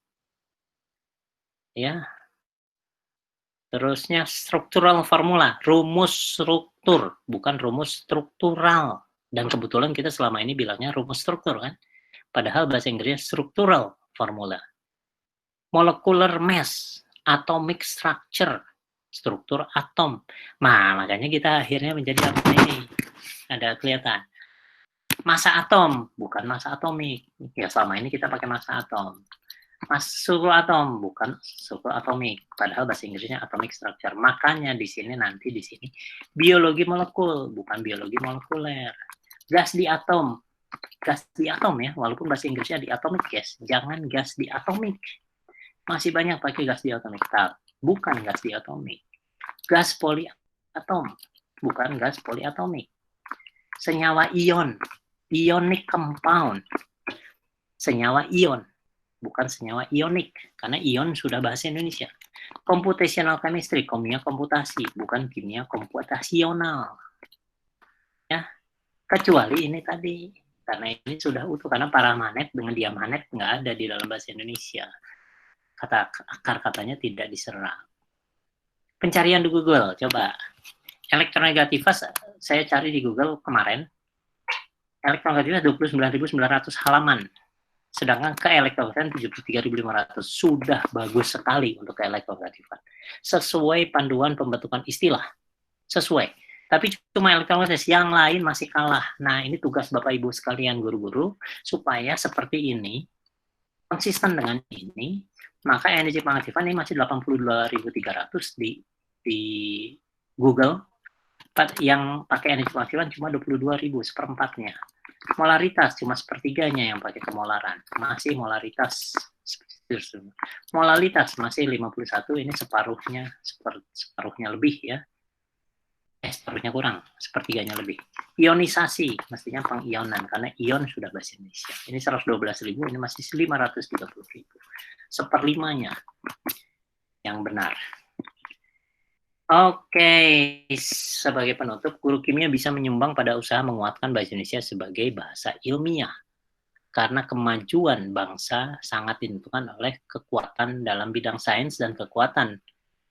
Ya. Terusnya struktural formula, rumus struktur, bukan rumus struktural. Dan kebetulan kita selama ini bilangnya rumus struktur kan. Padahal bahasa Inggrisnya struktural formula. Molecular mass, atomic structure, struktur atom. Nah, makanya kita akhirnya menjadi apa ini? Ada kelihatan. Massa atom, bukan massa atomik. Ya, selama ini kita pakai massa atom. Struktur atom, bukan struktur atomik. Padahal bahasa Inggrisnya atomic structure. Makanya di sini biologi molekul, bukan biologi molekuler. Gas di atom ya, walaupun bahasa Inggrisnya di atomic gas. Jangan gas di atomik. Masih banyak pakai gas diatomik, bukan gas diatomik. Gas poliatom, bukan gas poliatomik. Senyawa ion, ionic compound. Senyawa ion, bukan senyawa ionik, karena ion sudah bahasa Indonesia. Computational chemistry, kimia komputasi, bukan kimia komputasional. Ya, kecuali ini tadi, karena ini sudah utuh, karena paramanet dengan diamanet nggak ada di dalam bahasa Indonesia. Akar katanya tidak diserap. Pencarian di Google, coba. Elektronegativas saya cari di Google kemarin. Elektronegativas 29.900 halaman. Sedangkan keelektronegatifan 73.500. Sudah bagus sekali untuk keelektronegatifan. Sesuai panduan pembentukan istilah. Sesuai. Tapi cuma elektronegatifas yang lain masih kalah. Nah, ini tugas Bapak Ibu sekalian guru-guru supaya seperti ini, konsisten dengan ini, maka energi pengaktifan ini masih 82.300 di Google. Yang pakai energi pengaktifan cuma 22.000, seperempatnya. Molaritas cuma sepertiganya yang pakai kemolaran. Masih molaritas. Molalitas masih 51, ini separuhnya lebih ya. Separuhnya kurang, sepertiganya lebih. Ionisasi, mestinya pengionan, karena ion sudah bahasa Indonesia. Ini 112.000, ini masih 530.000. Seperlimanya yang benar. Oke, sebagai penutup, guru kimia bisa menyumbang pada usaha menguatkan bahasa Indonesia sebagai bahasa ilmiah. karena kemajuan bangsa sangat ditentukan oleh kekuatan dalam bidang sains dan kekuatan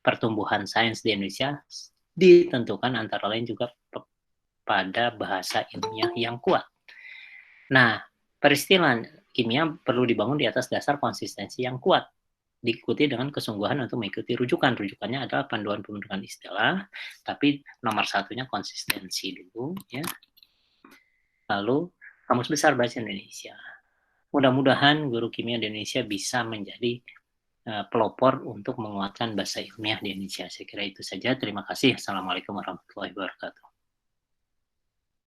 pertumbuhan sains di Indonesia ditentukan antara lain juga pada bahasa ilmiah yang kuat. Nah, peristilan kimia perlu dibangun di atas dasar konsistensi yang kuat, diikuti dengan kesungguhan untuk mengikuti rujukan. Rujukannya adalah panduan pembentukan istilah, tapi nomor satunya konsistensi dulu, ya. Lalu Kamus Besar Bahasa Indonesia. Mudah-mudahan guru kimia di Indonesia bisa menjadi pelopor untuk menguatkan bahasa ilmiah di Indonesia. Saya kira itu saja. Terima kasih. Assalamualaikum warahmatullahi wabarakatuh.